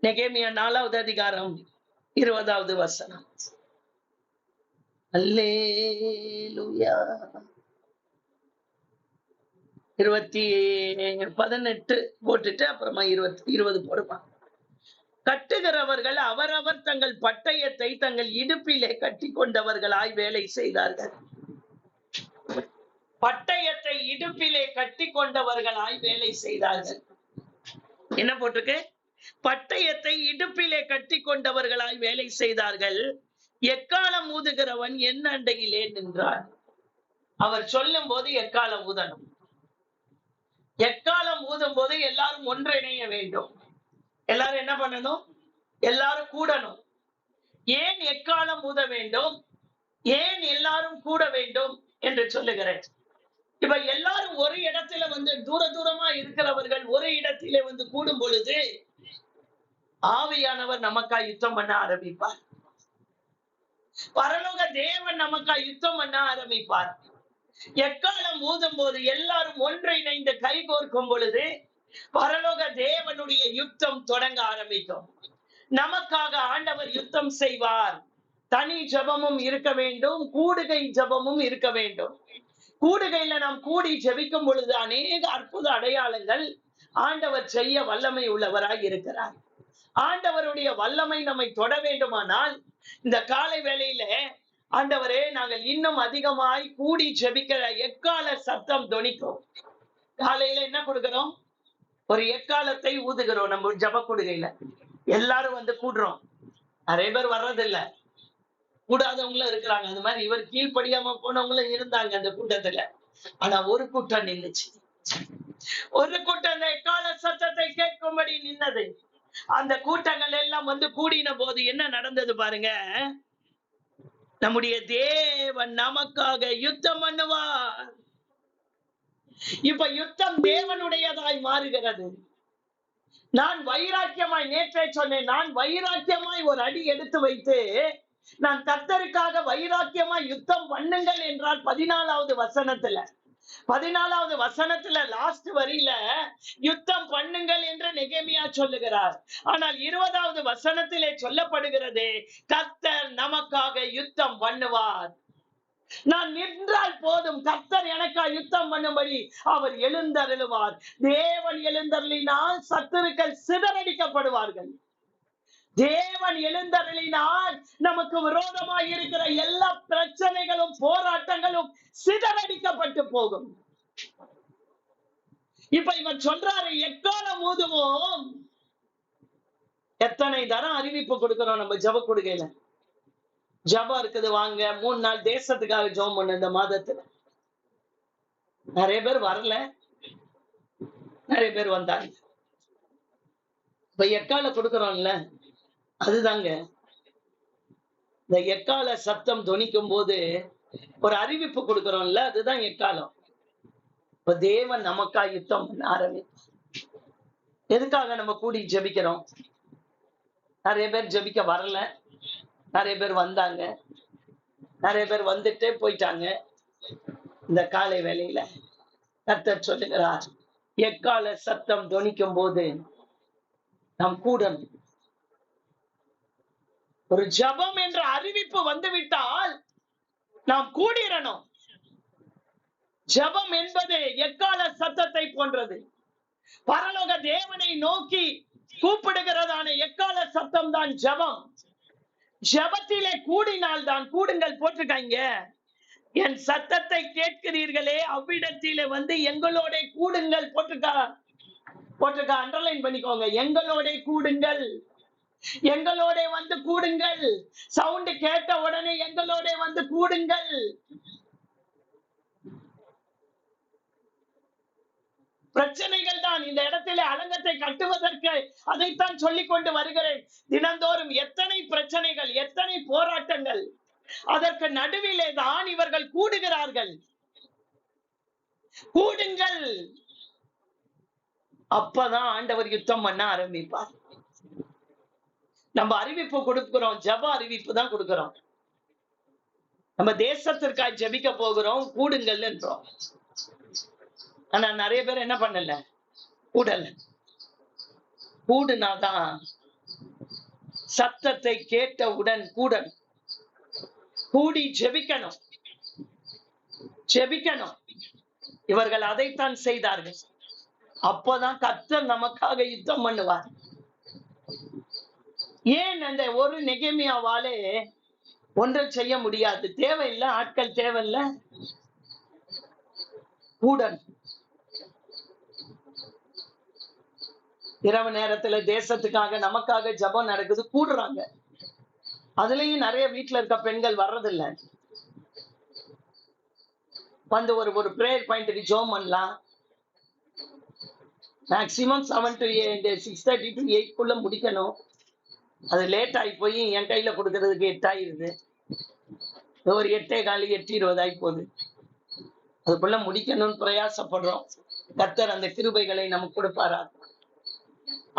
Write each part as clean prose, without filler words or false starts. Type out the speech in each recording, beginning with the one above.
நெகேமியா 4வது அதிகாரம் 20வது வசனம். அல்லேலூயா. 18 போட்டுட்டு அப்புறமா 20 போடுமா. கட்டுகிறவர்கள் அவரவர் தங்கள் பட்டயத்தை தங்கள் இடுப்பிலே கட்டி கொண்டவர்களாய் வேலை செய்தார்கள். பட்டயத்தை இடுப்பிலே கட்டி கொண்டவர்களாய் வேலை செய்தார்கள். என்ன போட்டிருக்கு? பட்டயத்தை இடுப்பிலே கட்டி கொண்டவர்களாய் வேலை செய்தார்கள். எக்காலம் ஊதுகிறவன் என் அண்டையிலே நின்றான். அவர் சொல்லும் போது எக்காலம் ஊதணும். எக்காலம் ஊதும் போது எல்லாரும் ஒன்றிணைய வேண்டும். எல்லாரும் என்ன பண்ணணும்? எல்லாரும் கூடணும். ஏன் எக்காலம் ஊத வேண்டும்? ஏன் எல்லாரும் கூட வேண்டும் என்று சொல்லுகிறேன். இப்ப எல்லாரும் ஒரு இடத்துல தூரமா இருக்கிறவர்கள் ஒரு இடத்திலே கூடும் பொழுது ஆவியானவர் நமக்கா யுத்தம் பண்ண ஆரம்பிப்பார். பரலோக தேவன் நமக்கா யுத்தம் பண்ண ஆரம்பிப்பார். எக்காலம் ஊதும் போது எல்லாரும் ஒன்றிணைந்து கை கோர்க்கும் பொழுது பரலோக தேவனுடைய யுத்தம் தொடங்க ஆரம்பிக்கும். நமக்காக ஆண்டவர் யுத்தம் செய்வார். தனி ஜெபமும் இருக்க வேண்டும், கூடுகை ஜெபமும் இருக்க வேண்டும். கூடுகையில நாம் கூடி ஜெபிக்கும் பொழுது அநேக அற்புத அடையாளங்கள் ஆண்டவர் செய்ய வல்லமை உள்ளவராய் இருக்கிறார். ஆண்டவருடைய வல்லமை நம்மை தொட வேண்டுமானால் இந்த காலை வேளையில ஆண்டவரே நாங்கள் இன்னும் அதிகமாய் கூடி ஜெபிக்கிற எக்கால சத்தம் தொனிக்கும். காலையில என்ன கொடுக்கிறோம்? ஒரு எக்காலத்தை ஊதுகிறோம். நம்ம ஜப கூடுகையில எல்லாரும் கூடுறோம். நிறைய பேர் வர்றதில்ல, கூடாதவங்களும் இருக்கிறாங்க. அந்த மாதிரி இவர் கீழ்படியாம போனவங்களும் இருந்தாங்க அந்த கூட்டத்துல. ஆனா ஒரு கூட்டம் நின்னுச்சு. ஒரு கூட்டம் அந்த எக்கால சத்தத்தை கேட்கும்படி நின்னது. அந்த கூட்டங்கள் எல்லாம் கூடின போது என்ன நடந்தது பாருங்க. நம்முடைய தேவன் நமக்காக யுத்தம் பண்ணுவார். இப்ப யுத்தம் தேவனுடையதாய் மாறுகிறது. நான் வைராக்கியமாய் நேற்றே சொன்னேன், நான் வைராக்கியமாய் ஒரு அடி எடுத்து வைத்து நான் கர்த்தருக்காக வைராக்கியமாய் யுத்தம் பண்ணுங்கள் என்றால் 14வது வசனத்துல லாஸ்ட் வரியில யுத்தம் பண்ணுங்கள் என்று நெகேமியா சொல்லுகிறார். ஆனால் 20வது வசனத்திலே சொல்லப்படுகிறது, கர்த்தர் நமக்காக யுத்தம் பண்ணுவார். நான் நின்றால் போதும், கர்த்தர் எனக்கா யுத்தம் பண்ணும்படி அவர் எழுந்தருளுவார். தேவன் எழுந்தருளினால் சத்துருக்கள் சிதறடிக்கப்படுவார்கள். தேவன் எழுந்தருளினால் நமக்கு விரோதமாக இருக்கிற எல்லா பிரச்சனைகளும் போராட்டங்களும் சிதறடிக்கப்பட்டு போகும். இப்ப இவன் சொல்றாரு, எக்காலம் ஊதுவோம். எத்தனை தரம் அறிவிப்பு கொடுக்கிறோம் நம்ம ஜப கொடுக்கையில. ஜபம் இருக்குது, வாங்க 3 நாள் தேசத்துக்காக ஜெபம் பண்ண. இந்த மாதத்துல நிறைய பேர் வரல, நிறைய பேர் வந்தாங்க. இப்ப எக்கால கொடுக்கிறோம்ல, அதுதாங்க இந்த எக்கால சத்தம் தொனிக்கும் போது ஒரு அறிவிப்பு கொடுக்கிறோம்ல, அதுதான் எக்காலம். இப்ப தேவன் நமக்கா யுத்தம் பண்ண ஆரம்பிப்பார். எதுக்காக நம்ம கூடி ஜெபிக்கிறோம்? நிறைய பேர் ஜெபிக்க வரல, நிறைய பேர் வந்தாங்க, நிறைய பேர் வந்துட்டே போயிட்டாங்க. இந்த காலை வேளையில கர்த்தர் சொல்லுகிறார், எக்கால சத்தம் தொனிக்கும் போது நாம் கூடணும். ஒரு ஜபம் என்ற அறிவிப்பு வந்துவிட்டால் நாம் கூடிரணும். ஜபம் என்பது எக்கால சத்தத்தை போன்றது. பரலோக தேவனை நோக்கி கூப்பிடுகிறதான எக்கால சத்தம் தான் ஜபம். ஜபத்திலே கூடினால் தான், கூடுங்கள் போட்டிருக்காங்க, என் சத்தத்தை கேட்கிறீர்களே அவ்விடத்திலே எங்களோட கூடுங்கள் போட்டிருக்கா. அண்டர்லைன் பண்ணிக்கோங்க, எங்களோட கூடுங்கள், எங்களோட கூடுங்கள். சவுண்ட் கேட்ட உடனே எங்களோட கூடுங்கள். பிரச்சனைகள் தான் இந்த இடத்திலே அலங்கத்தை கட்டுவதற்கு அதைத்தான் சொல்லிக் கொண்டு வருகிறேன். தினந்தோறும் எத்தனை பிரச்சனைகள், எத்தனை போராட்டங்கள், அதற்கு நடுவிலே தான் இவர்கள் கூடுகிறார்கள். கூடுங்கள், அப்பதான் ஆண்டவர் யுத்தம் பண்ண ஆரம்பிப்பார். நம்ம அறிவிப்பு கொடுக்கிறோம், ஜப அறிவிப்பு தான் கொடுக்கிறோம். நம்ம தேசத்திற்காக ஜெபிக்க போகிறோம், கூடுங்கள் என்றோம். ஆனா நிறைய பேர் என்ன பண்ணல, கூடல. கூடுனாதான் சத்தத்தை கேட்டவுடன் கூடி ஜெபிக்கணும். இவர்கள் அதைத்தான் செய்தார்கள். அப்பதான் கர்த்தர் நமக்காக யுத்தம் பண்ணுவார். ஏன் அந்த ஒரு நெகேமியாவாலே ஒன்றும் செய்ய முடியாது? தேவையில்லை, ஆட்கள் தேவையில்லை, கூடணும். இரவு நேரத்துல தேசத்துக்காக நமக்காக ஜெபம் நடக்குது, கூடுறாங்க. அதுலயும் நிறைய வீட்டுல இருக்க பெண்கள் வர்றதில்லை. வந்து ஒரு பிரேயர் பாயிண்ட்டுக்கு ஜெபம் பண்ணலாம். மேக்சிமம் 7 to 6:30 to 8 முடிக்கணும். அது லேட் ஆகி போய் என் கையில கொடுக்கறதுக்கு 8 ஆயிருது. ஒரு 8:15 8:20 ஆகி போகுது. அதுக்குள்ள முடிக்கணும்னு பிரயாசப்படுறோம். கர்த்தர் அந்த கிருபைகளை நமக்கு கொடுப்பாரா?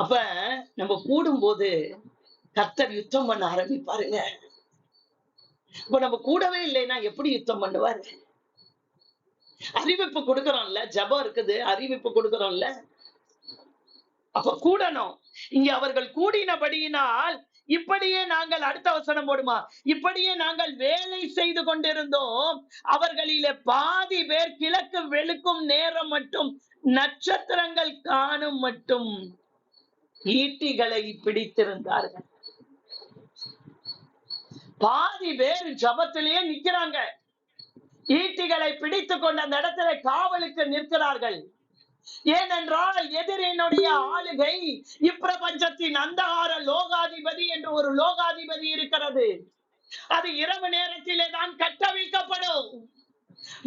அப்ப நம்ம கூடும்போது கர்த்தர் யுத்தம் பண்ண ஆரம்பிப்பாருங்க. இப்ப நம்ம கூடவே இல்லைன்னா எப்படி யுத்தம் பண்ணுவாரு? அறிவிப்பு கொடுக்கறோம்ல, ஜெபம் இருக்குது, அறிவிப்பு கொடுக்கறோம்ல. அப்ப கூடணும். இங்க அவர்கள் கூடினபடியினால் இப்படியே நாங்கள், அடுத்த வசனம் போடுமா, இப்படியே நாங்கள் வேலை செய்து கொண்டிருந்தோம். அவர்களிலே பாதி பேர் கிழக்கு வெளுக்கும் நேரம் மட்டும், நட்சத்திரங்கள் காணும் மட்டும் ஈட்டிகளை பிடித்திருந்தார்கள். பாதி பேர் ஜபத்திலேயே நிக்கிறாங்க. ஈட்டிகளை பிடித்துக் கொண்டு அந்த இடத்துல காவலுக்கு நிற்கிறார்கள். ஏனென்றால் எதிரினுடைய ஆளுகை, இப்பிரபஞ்சத்தின் அந்தகார லோகாதிபதி என்று ஒரு லோகாதிபதி இருக்கிறது. அது இரவு நேரத்திலே தான் கட்டவிழ்க்கப்படும்.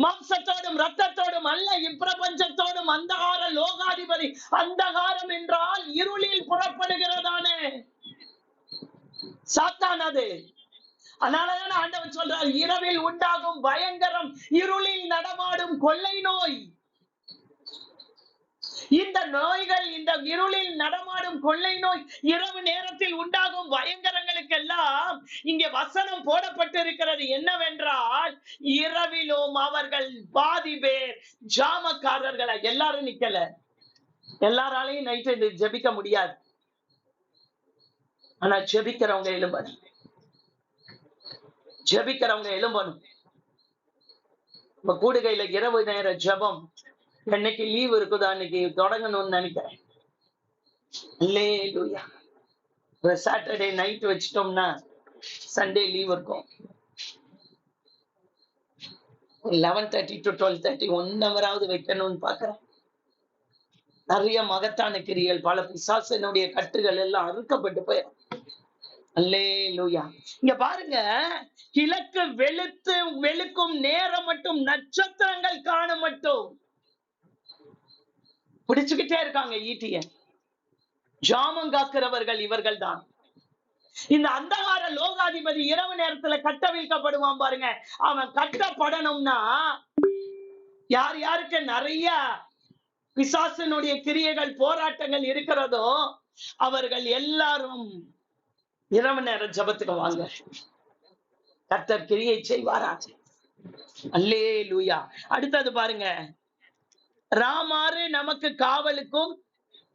மாம்சத்தோடும் ரத்தத்தோடும் அல்ல, இப்பிரபஞ்சத்தோடும் அந்தகார லோகாதிபதி. அந்தகாரம் என்றால் இருளில் புறப்படுகிறதானே சாத்தான். அது அதனாலதான் ஆண்டவர் சொல்றார், இரவில் உண்டாகும் பயங்கரம், இருளில் நடமாடும் கொள்ளை நோய். இந்த நோய்கள், இந்த இருளில் நடமாடும் கொள்ளை நோய், இரவு நேரத்தில் உண்டாகும் பயங்கரங்களுக்கெல்லாம் இங்கே வசனம் போடப்பட்டிருக்கிறது. என்னவென்றால், இரவிலும் அவர்கள் பாதி பேர் ஜாமக்காரர்களா. எல்லாரும் நிக்கல, எல்லாராலையும் நைட்டு ஜெபிக்க முடியாது. ஆனா ஜெபிக்கிறவங்க எழும்பணும். நம்ம கூடுகையில இரவு நேர ஜெபம் என்னைக்கு லீவ் இருக்குதோ அன்னைக்கு தொடங்கணும்னு நினைக்கிறேன். அல்லேலூயா. சாட்டர்டே நைட் வச்சிட்டோம்னா சண்டே லீவ் இருக்கும். 11:30 to 12:30 1 hour வைக்கணும்னு பாக்குறேன். நிறைய மகத்தான கிரியைகள், பல பிசாசினுடைய கட்டுகள் எல்லாம் அறுக்கப்பட்டு போயிடும். அல்லேலூயா. இங்க பாருங்க, கிழக்கு வெளுக்கும் நேரம் மட்டும், நட்சத்திரங்கள் காண மட்டும் பிடிச்சுக்கிட்டே இருக்காங்க ஈட்டிய. ஜாமம் காக்கிறவர்கள் இவர்கள் தான். இந்த அந்தகார லோகாதிபதி இரவு நேரத்துல கட்டவிழ்க்கப்படுவான் பாருங்க. அவன் கட்டப்படணும்னா யார் யாருக்கு நிறைய பிசாசினுடைய கிரியைகள், போராட்டங்கள் இருக்கிறதோ அவர்கள் எல்லாரும் இரவு நேர ஜபத்துக்கு வாங்க. கர்த்தர் கிரியை செய்வாரா? அல்லேலூயா. அடுத்தது பாருங்க, ராமாறு நமக்கு காவலுக்கும்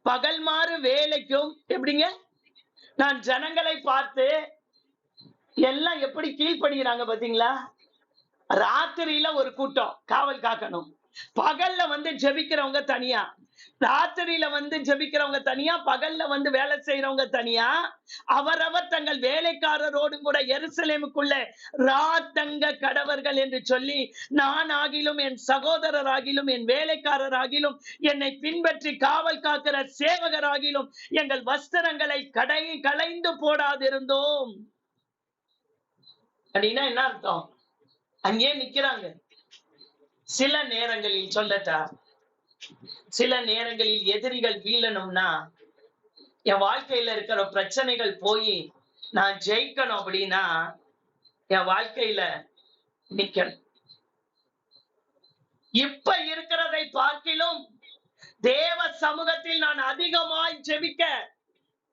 பகல் மாறு வேலைக்கும். எப்படிங்க? நான் ஜனங்களை பார்த்து எல்லாம் எப்படி கீழ்ப்படுகிறாங்க பாத்தீங்களா? ராத்திரியில ஒரு கூட்டம் காவல் காக்கணும், பகல்ல ஜெபிக்கிறவங்க தனியா, ராத்திரியில ஜெபிக்கிறவங்க தனியா, பகல்ல வேலை செய்யறவங்க தனியா. அவரவர் தங்கள் வேலைக்காரரோடும் கூட எருசலேமுக்குள்ள ராத்தங்க கடவர்கள் என்று சொல்லி, நான் ஆகிலும் என் சகோதரர் ஆகிலும் என் வேலைக்காரராகிலும் என்னை பின்பற்றி காவல் காக்கிற சேவகராகிலும் எங்கள் வஸ்திரங்களை களைந்து போடாதிருந்தோம். அப்படின்னா என்ன அர்த்தம்? அங்கே நிக்கிறாங்க. சில நேரங்களில் சொல்லட்டா, சில நேரங்களில் எதிரிகள் வீழணும்னா, என் வாழ்க்கையில இருக்கிற பிரச்சனைகள் போய் நான் ஜெயிக்கணும் அப்படின்னா என் வாழ்க்கையில நிக்கணும். இப்ப இருக்கிறதை பார்க்கிலும் தேவ சமூகத்தில் நான் அதிகமாய் ஜெபிக்க,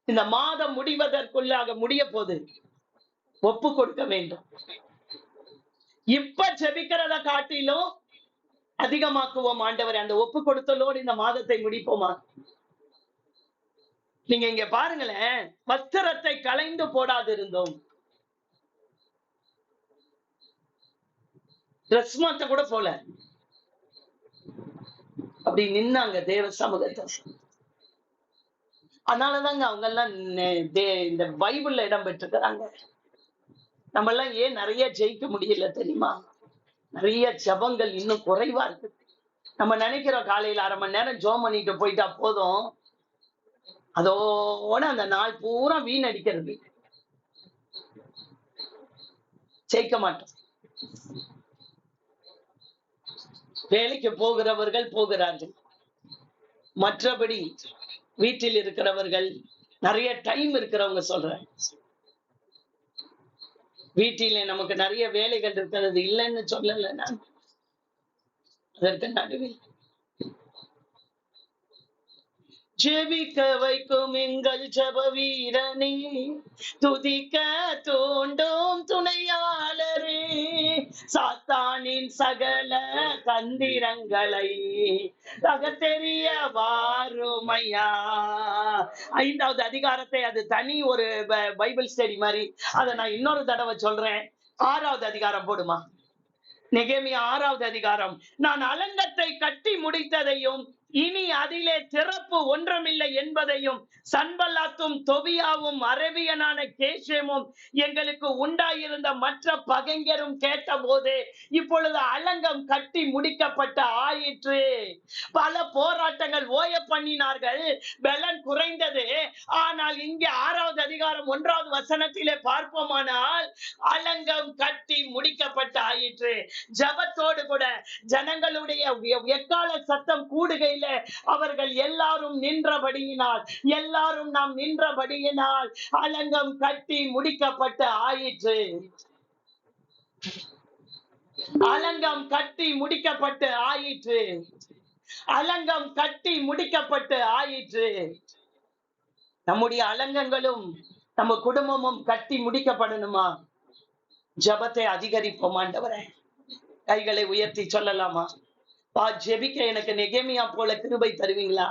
இந்த மாதம் முடிவதற்குள்ளாக முடிய போது ஒப்பு கொடுக்க வேண்டும். இப்ப ஜெபிக்கிறத காட்டிலும் அதிகமாக்குவோம் ஆண்டவரே. அந்த ஒப்பு கொடுத்தலோடு இந்த மாதத்தை முடிப்போமா? நீங்க இங்க பாருங்களேன், வஸ்திரத்தை களைந்து போடாதிருந்தோம். ட்ரெஸ் மாத்த கூட போல. அப்படி நின்னாங்க தேவ சமூகத்தை. அதனாலதாங்க அவங்க எல்லாம் இந்த பைபிள்ல இடம் பெற்றிருக்கிறாங்க. நம்ம எல்லாம் ஏன் நிறைய ஜெயிக்க முடியல தெரியுமா? நிறைய ஜபங்கள் இன்னும் குறைவா இருக்கு. நம்ம நினைக்கிறோம் காலையில 1/2 மணி நேரம் ஜெபம் பண்ணிட்டு போயிட்டா போதும், அதோட அந்த நாள் பூரா வீணடிக்கிறது. ஜெயிக்க மாட்டோம். வேலைக்கு போகிறவர்கள் போகிறார்கள். மற்றபடி வீட்டில் இருக்கிறவர்கள், நிறைய டைம் இருக்கிறவங்க சொல்றேன், வீட்டிலே நமக்கு நிறைய வேலைகள் இருக்கிறது இல்லைன்னு சொல்லல நான். அதற்கு நடுவில் ஜெபிக்க வைக்கும் எங்கள் ஜப வீரனே, துதிக்க தூண்டும் துணையாளரே, சாத்தானின் சகல தந்திரங்களை தகத்தெறிய வாருமையா. 5வது அதிகாரத்தை, அது தனி ஒரு பைபிள் ஸ்டடி மாதிரி, அதை நான் இன்னொரு தடவை சொல்றேன். 6வது அதிகாரம் போடுமா? நெகேமியா 6வது அதிகாரம். நான் அலங்கத்தை கட்டி முடித்ததையும் இனி அதிலே திறப்பு ஒன்றுமில்லை என்பதையும் சன்பல்லாத்தும் தொபியாவும் அரபியனான கேஷேமும் எங்களுக்கு உண்டாயிருந்த மற்ற பகைஞரும் கேட்ட போது, இப்பொழுது அலங்கம் கட்டி முடிக்கப்பட்ட ஆயிற்று. பல போராட்டங்கள் ஓய பண்ணினார்கள், பலன் குறைந்தது. ஆனால் இங்கே 6வது அதிகாரம் 1வது வசனத்திலே பார்ப்போமானால், அலங்கம் கட்டி முடிக்கப்பட்ட ஆயிற்று. ஜபத்தோடு கூட ஜனங்களுடைய எக்கால சத்தம் கூடுகையில் அவர்கள் எல்லாரும் நாம் நின்றபடியினால் அலங்கம் கட்டி முடிக்கப்பட்ட ஆயிற்று. அலங்கம் கட்டி முடிக்கப்பட்டு ஆயிற்று. அலங்கம் கட்டி முடிக்கப்பட்டு ஆயிற்று. நம்முடைய அலங்கங்களும் நம்ம குடும்பமும் கட்டி முடிக்கப்படணுமா? ஜபத்தை அதிகரிப்போம் ஆண்டவரே. கைகளை உயர்த்தி சொல்லலாமா? ஜெபிக்க எனக்கு நெகேமியா போல கிருபை தருவீங்களா?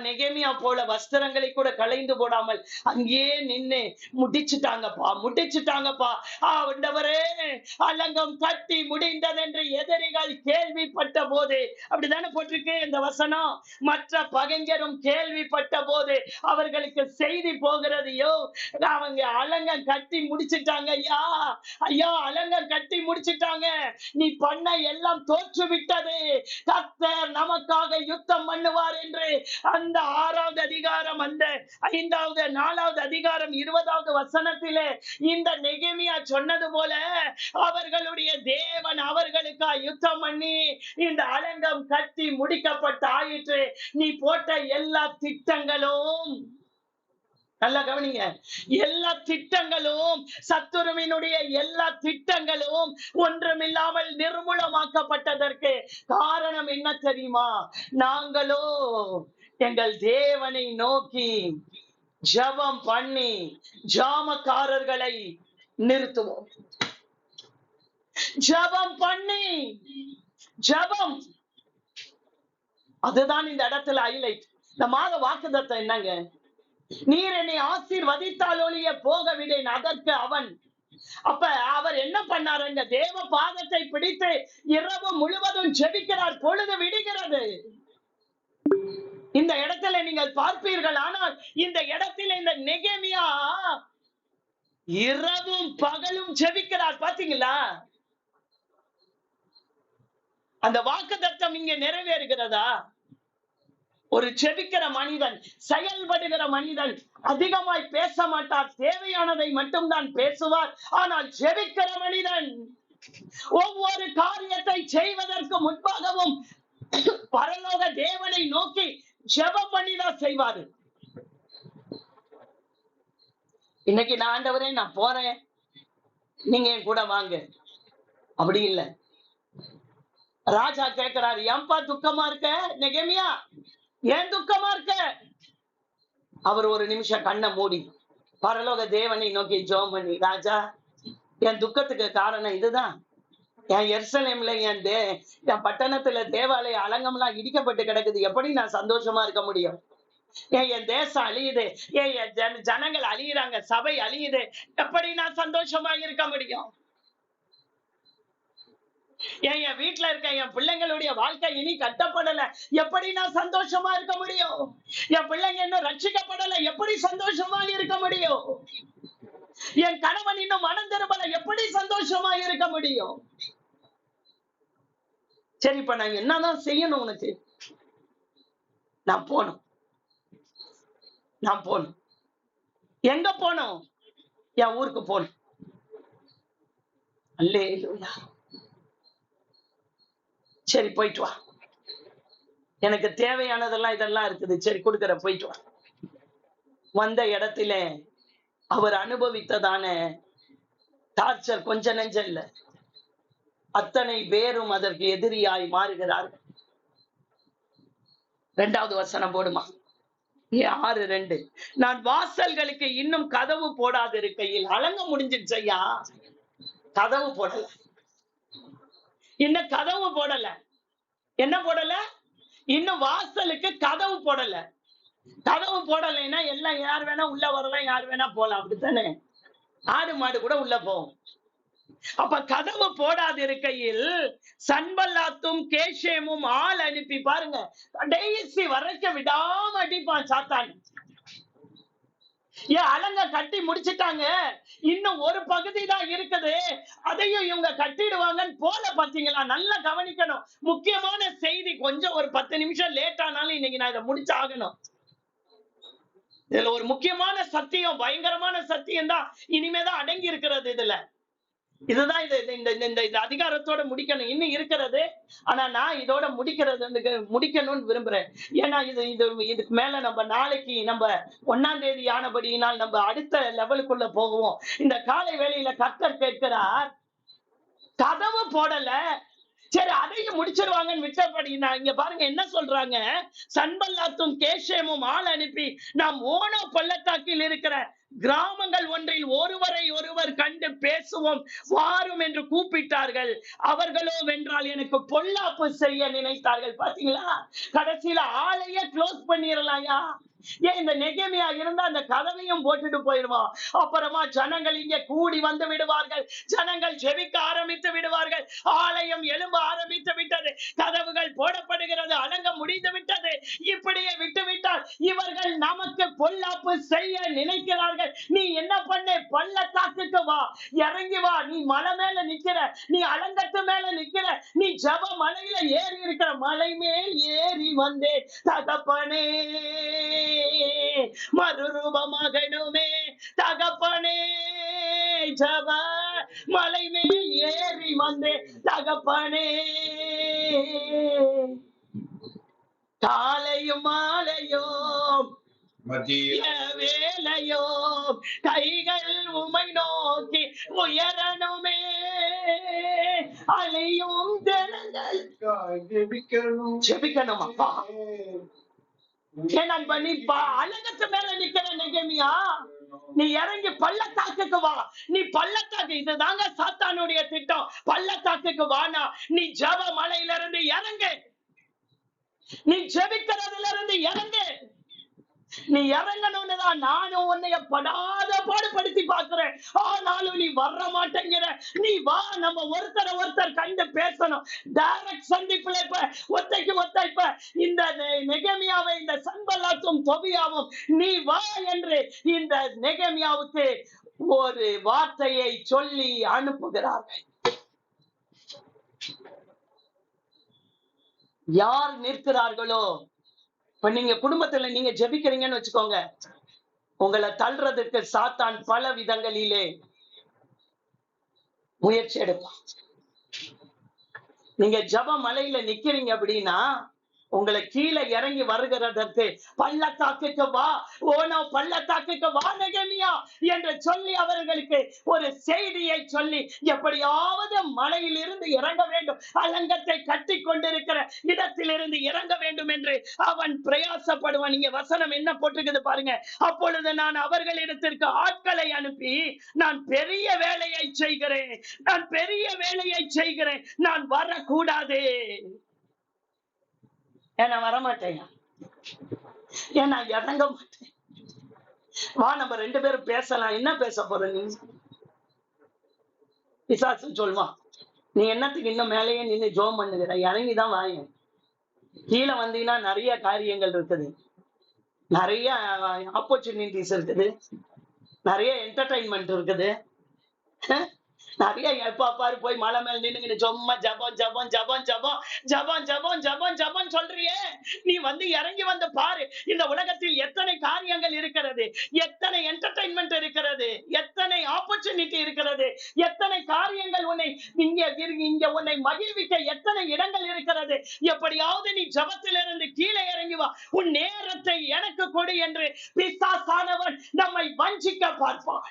நெகேமியா போல வஸ்திரங்களை கூட களைந்து போடாமல் அங்கேயே நின்னு முடிச்சுட்டாங்கப்பா. ஆண்டவரே, அலங்கம் கட்டி முடிந்தது என்று எதிரிகள் கேள்விப்பட்ட போது, அப்படித்தானே போட்டிருக்கு இந்த வசனம். மற்ற பகைஞரும் கேள்விப்பட்ட போது அவர்களுக்கு செய்தி போகிறதையோ, அவங்க அலங்கம் கட்டி முடிச்சுட்டாங்க ஐயா, அலங்கம் கட்டி முடிச்சுட்டாங்க, நீ பண்ண எல்லாம் தோற்று விட்டது, கர்த்தர் நமக்காக யுத்தம் பண்ணுவார் என்று அந்த 6வது அதிகாரம், அந்த 5வது 4வது அதிகாரம் 20வது வசனத்திலே இந்த நெகேமியா சொன்னது போல, அவர்களுடைய தேவன் அவர்களுக்கு யுத்தம் பண்ணி இந்த அலங்கம் கட்டி முடிக்கப்பட்ட ஆயிற்று. நீ போட்ட எல்லா திட்டங்களும், நல்லா கவனிங்க, எல்லா திட்டங்களும், சத்துருவினுடைய எல்லா திட்டங்களும் ஒன்றுமில்லாமல் நிர்மூலமாக்கப்பட்டதற்கு காரணம் என்ன தெரியுமா? நாங்களோ எங்கள் தேவனை நோக்கி ஜபம் பண்ணி ஜாமக்காரர்களை நிறுத்துவோம். ஜபம் பண்ணி ஜபம், அதுதான் இந்த இடத்துல ஹைலைட். இந்த மாத வாக்குத்தத்தம் என்னங்க? நீர் என்னை ஆசீர்வதித்தால் ஒழிய போக விடேன். அதற்கு அவன், அப்ப அவர் என்ன பண்ணாருங்க? தேவ பாதத்தை பிடித்து இரவு முழுவதும் ஜெபிக்கிறார். பொழுது விடுகிறது. இந்த இடத்துல நீங்கள் பார்ப்பீர்கள். ஆனால் இந்த இடத்துல இந்த நெகேமியா இரவும் பகலும் ஜெபிக்கிறார். பாத்தீங்களா? அந்த வாக்குத்தத்தம் இங்கே நிறைவேறுகிறதா? ஒரு ஜெபிக்கிற மனிதன், செயல்படுகிற மனிதன் அதிகமாய் பேச மாட்டார், தேவையானதை மட்டும்தான் பேசுவார். ஆனால் ஜெபிக்கிற மனிதன் ஒவ்வொரு காரியத்தை செய்வதற்கு முன்பாகவும் பரலோக தேவனை நோக்கி ஜெபம் பண்ணிதான் செய்வாரு. இன்னைக்கு நான் ஆண்டவரே நான் போறேன், நீங்க என் கூட வாங்க, அப்படி இல்லை. ராஜா கேட்கிறாரு, ஏன்பா துக்கமா இருக்க நெகேமியா? ஏன் துக்கமா இருக்க? அவர் ஒரு நிமிஷம் கண்ணை மூடி பரலோக தேவனை நோக்கி ஜெபம் பண்ணி, ராஜா, என் துக்கத்துக்கு காரணம் இதுதான். என் எருசலேம்ல என் பட்டணத்துல தேவாலய அலங்கம்லாம் இடிக்கப்பட்டு கிடக்குது, எப்படி நான் சந்தோஷமா இருக்க முடியும்? என் தேசம் அழியுது, என் ஜனங்கள் அழியுறாங்க, சபை அழியுது, எப்படி நான் சந்தோஷமா இருக்க முடியும்? என் வீட்டுல இருக்க என் பிள்ளைங்களுடைய வாழ்க்கை இனி கட்டப்படல, எப்படி நான் சந்தோஷமா இருக்க முடியும்? என் பிள்ளைங்க இன்னும் ரட்சிக்கப்படல, எப்படி சந்தோஷமா இருக்க முடியும்? என் கணவன் இன்னும் மனம் திரும்பல, எப்படி சந்தோஷமா இருக்க முடியும்? சரி, இப்ப நான் என்னதான் செய்யணும் உனக்கு? நான் போகணும். நான் போகணும். எங்க போகணும்? என் ஊருக்கு போகணும். அல்லேலூயா. சரி, போயிட்டு வா. எனக்கு தேவையானதெல்லாம் இதெல்லாம் இருக்குது, சரி கொடுக்கிற, போயிட்டு வா. வந்த இடத்துல அவர் அனுபவித்ததான டார்ச்சர் கொஞ்ச நெஞ்ச இல்ல, அத்தனை பேரும் அதற்கு எதிரியாய் மாறுகிறார்கள். 2வது வசனம் போடுமா? 6:2. நான் வாசல்களுக்கு இன்னும் கதவு போடாதிருக்கையில், அலங்க முடிஞ்சிருச்சையா, கதவு போடல, இன்னும் கதவு போடல. என்ன போடல? இன்னும் வாசலுக்கு கதவு போடல. கதவு போடலைன்னா எல்லாம் யார் வேணா உள்ள வரலாம், யார் வேணா போலாம், அப்படித்தானே? ஆடு மாடு கூட உள்ள போகும். அப்ப கதவு போடாதிருக்கையில் சன்பல்லாத்தும் கேஷேமும் ஆள் அனுப்பி, பாருங்க, கடைசி வரைக்கும் விடாம அடிப்பான் சாத்தான். ஏன் அலங்க கட்டி முடிச்சிட்டாங்க, இன்னும் ஒரு பகுதி தான் இருக்குது, அதையும் இவங்க கட்டிடுவாங்கன்னு போல. பாத்தீங்களா? நல்லா கவனிக்கணும். முக்கியமான செய்தி. கொஞ்சம் ஒரு 10 நிமிஷம் லேட் ஆனாலும் இன்னைக்கு நான் இதை முடிச்சு ஆகணும். இதுல ஒரு முக்கியமான சத்தியம், பயங்கரமான சத்தியம் தான் இனிமேதான் அடங்கி இருக்கிறது. இதுதான் இந்த அதிகாரத்தோட முடிக்கணும். இன்னும் இருக்கிறது, ஆனா நான் இதோட முடிக்கணும்னு விரும்புறேன். ஏன்னா இதுக்கு மேல நம்ம நாளைக்கு நம்ம 1ஆம் தேதி ஆனபடியினால் நம்ம அடுத்த லெவலுக்குள்ள போகுவோம். இந்த காலை வேளையில கர்த்தர் கேட்கிறார், கதவு போடல, சரி அதையும் முடிச்சிருவாங்கன்னு விட்டபடினா, இங்க பாருங்க என்ன சொல்றாங்க. சன்பல்லாத்தும் கேஷேமும் ஆள் அனுப்பி, நாம் ஓனோ பள்ளத்தாக்கில் இருக்கிற கிராமங்கள் ஒன்றில் ஒருவரை ஒருவர் கண்டு பேசுவோம் வாரும் என்று கூப்பிட்டார்கள். அவர்களோ வென்றால் எனக்கு பொல்லாப்பு செய்ய நினைத்தார்கள். பாத்தீங்களா? கடைசியில ஆளையே க்ளோஸ் பண்ணிடலாம்யா. ஏன் இந்த நெகேமியா இருந்தா அந்த கதவையும் போட்டுட்டு போயிடுவான். அப்புறமா ஜனங்கள் இங்கே கூடி வந்து விடுவார்கள், ஜனங்கள் ஜெபிக்க ஆரம்பித்து விடுவார்கள், ஆலயம் எழும்ப ஆரம்பித்து விட்டது, கதவுகள் போடப்படுகிறது, அடங்க முடிந்து விட்டது. இப்படியே விட்டுவிட்டால் இவர்கள் நமக்கு பொல்லாப்பு செய்ய நினைக்கிறார்கள். நீ என்ன பண்ண? பள்ளத்தாக்குக்கு வா, இறங்கி வா. நீ மலை மேல நிக்கிற, நீ அலங்கத்து மேல நிக்கிற, நீ ஜப மலையில ஏறி இருக்கிற, மலை மேல் ஏறி வந்தே தகப்பனே, மறுரூபமாகணுமே தகப்பனே, ஜப மலை மேல் ஏறி வந்தே தகப்பனே, காலையும் மாலையும் மதிய வேலையோ கைகள் உமை நோக்கி உயரணுமே, அழியும் ஜனங்கள் ஜெபிக்கணும். அப்பா நீ அலங்கத்து மேல நிக்கிற நெகேமியா, நீ இறங்கி பள்ளத்தாக்குக்கு வா. நீ பள்ளத்தாக்கு, இதுதாங்க சாத்தானுடைய திட்டம். பள்ளத்தாக்குக்கு வானா, நீ ஜப மலையில இருந்து இறங்கு, நீ ஜெபிக்கிறதுல இருந்து இறங்கு. நீ இறங்கணும்னுதான் நானும் உன்னைய படாத பாடுபடுத்தி பார்க்கிறேன். ஆனாலும் நீ வர மாட்டேங்கிற. நீ வா, நம்ம ஒருத்தர் கண்டு பேசணும். டைரக்ட் சந்திப்புல இப்ப ஒத்தைக்கு ஒத்த இப்ப இந்த நெகேமியாவை, இந்த சன்பல்லாத்தும் தொபியாவும் நீ வா என்று இந்த நெகேமியாவுக்கு ஒரு வார்த்தையை சொல்லி அனுப்புகிறார்கள். யார் நிற்கிறார்களோ, இப்ப நீங்க குடும்பத்துல நீங்க ஜெபிக்கிறீங்கன்னு வச்சுக்கோங்க, உங்களை தள்ளுறதுக்கு சாத்தான் பல விதங்களிலே முயற்சி எடுப்பான். நீங்க ஜப மலையில நிக்கிறீங்க அப்படின்னா, உங்களை கீழே இறங்கி வருகிறதற்கு பள்ளத்தாக்குக்கு வா, ஓனோ பள்ளத்தாக்குக்கு வா நெகேமியா என்று சொல்லி அவர்களுக்கு ஒரு செய்தியை சொல்லி, எப்படியாவது மலையில் இருந்து இறங்க வேண்டும், அலங்கத்தை கட்டி கொண்டிருக்கிற இடத்திலிருந்து இறங்க வேண்டும் என்று அவன் பிரயாசப்படுவான். இங்க வசனம் என்ன போட்டிருக்குது பாருங்க. அப்பொழுது நான் அவர்களிடத்திற்கு ஆட்களை அனுப்பி, நான் பெரிய வேலையை செய்கிறேன், நான் பெரிய வேலையை செய்கிறேன், நான் வரக்கூடாது. நான் வரமாட்டேன். ஏன் நான் இறங்க மாட்டேன். வா நம்ம 2 பேரும் பேசலாம். என்ன பேச போற நீ? பிசாசு சொல்லுவான், நீ என்னத்துக்கு இன்னும் மேலேயே நின்னு ஜெபம் பண்ணுகிற? இறங்கிதான் வாயேன். கீழே வந்தீங்கன்னா நிறைய காரியங்கள் இருக்குது, நிறைய ஆப்பர்ச்சுனிட்டிஸ் இருக்குது, நிறைய என்டர்டைன்மெண்ட் இருக்குது. நிறைய எப்ப பாரு போய் மலை மேல நின்னுகிட்டு சும்மா ஜபம் ஜபம் ஜபம் ஜபம் ஜபம் ஜபம் ஜபம் ஜபம் சொல்றியே. நீ வந்து இறங்கி வந்து பாரு, இந்த உலகத்தில் எத்தனை காரியங்கள் இருக்கிறது, எத்தனை என்டர்டைன்மெண்ட் இருக்கிறது, எத்தனை ஆப்பர்ச்சுனிட்டி இருக்கிறது, எத்தனை காரியங்கள் உன்னை இங்க உன்னை மகிழ்விக்க எத்தனை இடங்கள் இருக்கிறது. எப்படியாவது நீ ஜபத்திலிருந்து கீழே இறங்கி வா, உன் நேரத்தை எனக்கு கொடு என்று பிசாசானவன் நம்மை வஞ்சிக்க பார்ப்பான்.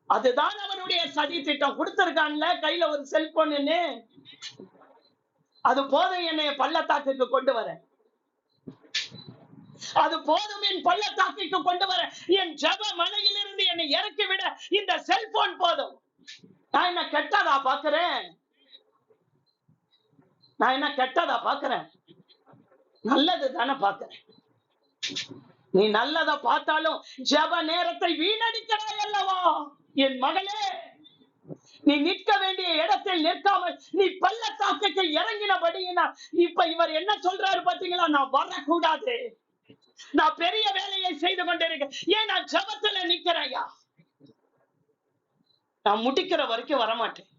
அதுதான் அவனுடைய சதி திட்டம். கொடுத்திருக்கான்ல கையில ஒரு செல்போன், அது போதும் என்னை பள்ளத்தாக்குக்கு கொண்டு வர, அது போதும் என் பள்ளத்தாக்குக்கு கொண்டு வர, என் ஜப மலையிலிருந்து என்னை இறக்கி விட இந்த செல்போன் போதும். நான் என்ன கெட்டதா பாக்குறேன்? நான் என்ன கெட்டதா பாக்குறேன்? நல்லது தானே பாக்குறேன். நீ நல்லதை பார்த்தாலும் ஜப நேரத்தை வீணடிக்கிறாய் அல்லவா என் மகளே. நீ நிற்க வேண்டிய இடத்தில் நிற்காமல் நீ பள்ளத்தாக்குக்கு இறங்கினபடியினா இப்ப இவர் என்ன சொல்றாரு பாத்தீங்களா? நான் வரக்கூடாது, நான் பெரிய வேலையை செய்து கொண்டிருக்கேன், ஏன் நான் ஜபத்துல நிக்கிறேயா, நான் முடிக்கிற வரைக்கும் வரமாட்டேன்.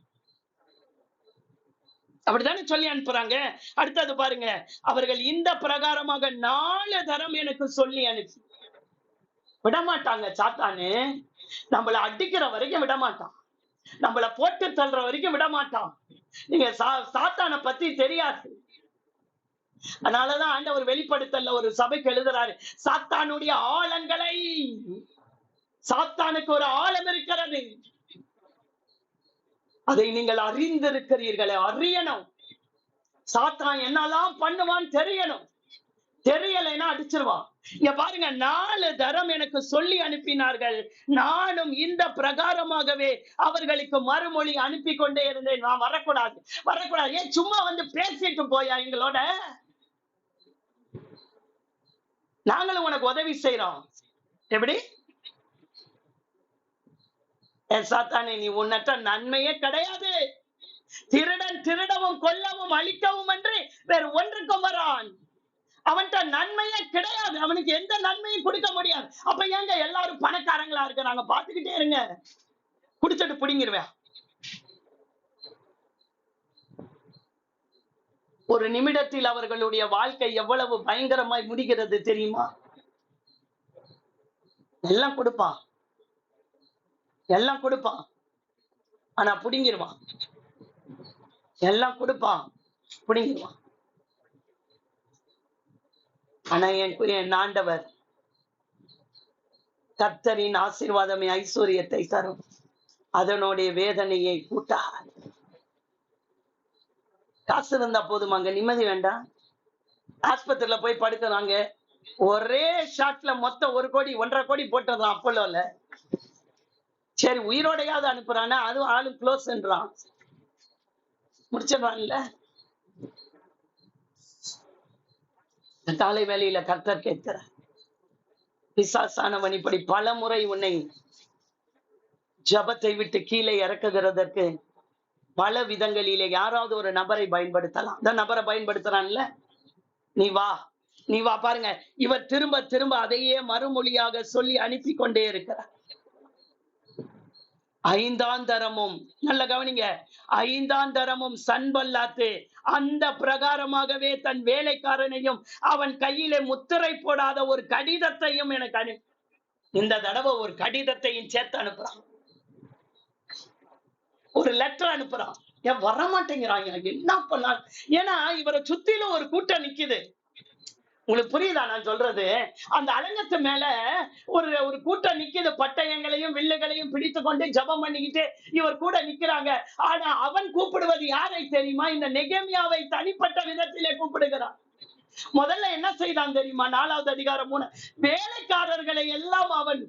அப்படித்தானே சொல்லி அனுப்புறாங்க. அடுத்தது பாருங்க, அவர்கள் இந்த பிரகாரமாக 4 தரம் எனக்கு சொல்லி அனுப்பி விடமாட்டாங்க. சாத்தானு நம்மள அடிக்கிற வரைக்கும் விடமாட்டான், நம்மள போட்டு தள்ளுற வரைக்கும் விடமாட்டான். நீங்க சாத்தானை பத்தி தெரியாது. அதனாலதான் ஆண்டவர் வெளிப்படுத்தல ஒரு சபைக்கு எழுதுறாரு, சாத்தானுடைய ஆழங்களை, சாத்தானுக்கு ஒரு ஆழம் இருக்கிறது, அதை நீங்கள் அறிந்திருக்கிறீர்களே. அறியணும், சாத்தான் என்னெல்லாம் பண்ணுவான் தெரியணும். தெரியலைன்னா அடிச்சிருவான். இங்க பாருங்க, 4 தரம் எனக்கு சொல்லி அனுப்பினார்கள், நானும் இந்த பிரகாரமாகவே அவர்களுக்கு மறுமொழி அனுப்பி கொண்டே இருந்தேன். நான் வரக்கூடாது வரக்கூடாது, ஏன் சும்மா வந்து பேசிட்டு போயா எங்களோட, நாங்களும் உனக்கு உதவி செய்யறோம். எப்படி சாத்தானே, நீ உன்னற்ற நன்மையே கிடையாது, திருடன் திருடவும் கொல்லவும் அழிக்கவும் என்று வேறு ஒன்றுக்கும் வரான், அவன்கிட்ட நன்மையே கிடையாது, அவனுக்கு எந்த நன்மையும் கொடுக்க முடியாது. அப்ப ஏங்க எல்லாரும் பணக்காரங்களா இருக்கிறாங்க? பாத்துக்கிட்டே இருங்க, குடிச்சிட்டு புடிங்கிருவேன். ஒரு நிமிடத்தில் அவர்களுடைய வாழ்க்கை எவ்வளவு பயங்கரமாய் முடிகிறது தெரியுமா? எல்லாம் கொடுப்பான், எல்லாம் கொடுப்பான், ஆனா புடிங்கிருவான். எல்லாம் கொடுப்பான், புடிங்கிருவான். ஆனா என் ஆண்டவர் கர்த்தரின் ஆசீர்வாதமே ஐஸ்வர்யத்தை தரும், அதனுடைய வேதனையை கூட்டார். காசு இருந்தா போதும், அங்க நிம்மதி வேண்டாம். ஆஸ்பத்திரியில போய் படுக்கிறாங்க, ஒரே ஷாட்ல மொத்தம் 1 கோடி 1.5 கோடி போட்டுறான் அப்போலோல. சரி உயிரோடையாவது அனுப்புறானா, அதுவும் ஆளு க்ளோஸ்ன்றான், முடிச்சிடறான்ல. காலை வேளையில கர்த்தர் கேட்கிறார், பிசாசானவன் இப்படி பல முறை உன்னை ஜபத்தை விட்டு கீழே இறக்குகிறதற்கு பல விதங்களிலே யாராவது ஒரு நபரை பயன்படுத்தலாம். அந்த நபரை பயன்படுத்துறான்ல, நீ வா நீ வா. பாருங்க, இவர் திரும்ப திரும்ப அதையே மறுமொழியாக சொல்லி அனுப்பி கொண்டே இருக்கிறார். 5ஆம் தரமும், நல்ல கவனிங்க, 5ஆம் தரமும் சன்பல்லாத்து அந்த பிரகாரமாகவே தன் வேலைக்காரனையும் அவன் கையிலே முத்திரை போடாத ஒரு கடிதத்தையும் எனக்கு அனுப்பி, இந்த தடவை ஒரு கடிதத்தையும் சேர்த்து அனுப்புறான், ஒரு லெட்டர் அனுப்புறான். ஏன் வரமாட்டேங்கிறாங்க, என்ன பண்ண? ஏன்னா இவரை சுத்திலும் ஒரு கூட்டம் நிக்குது. உங்களுக்கு புரியுதா நான் சொல்றது? அந்த அலங்கத்து மேல ஒரு கூட்டம் நிக்குது, பட்டயங்களையும் வில்லுகளையும் பிடித்து கொண்டு ஜபம் பண்ணிக்கிட்டு இவர் கூட நிக்கிறாங்க. ஆனா அவன் கூப்பிடுவது யாரை தெரியுமா? இந்த நெகேமியாவை தனிப்பட்ட விதத்திலே கூப்பிடுகிறான். முதல்ல என்ன செய்தான் தெரியுமா? 4வது அதிகாரம் 3, வேலைக்காரர்களை எல்லாம் அவன்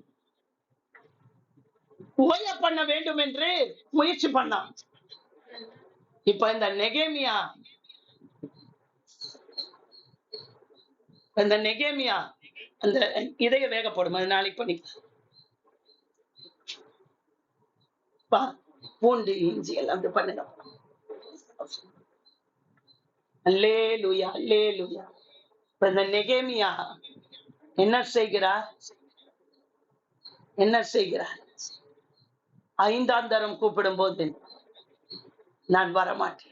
ஓய பண்ண வேண்டும் என்று முயற்சி பண்ணான். இப்ப இந்த நெகேமியா அந்த நெகேமியா அந்த இதய வேகப்படும், அது நாளைக்கு பண்ணிப்பா. பூண்டு இஞ்சி எல்லாம் அப்படி பண்ணுங்க. அல்லேலூயா, அல்லேலூயா. இப்ப இந்த நெகேமியா என்ன செய்கிறார்? என்ன செய்கிறார்? 5ஆம் தரம் கூப்பிடும் போது நான் வரமாட்டேன்.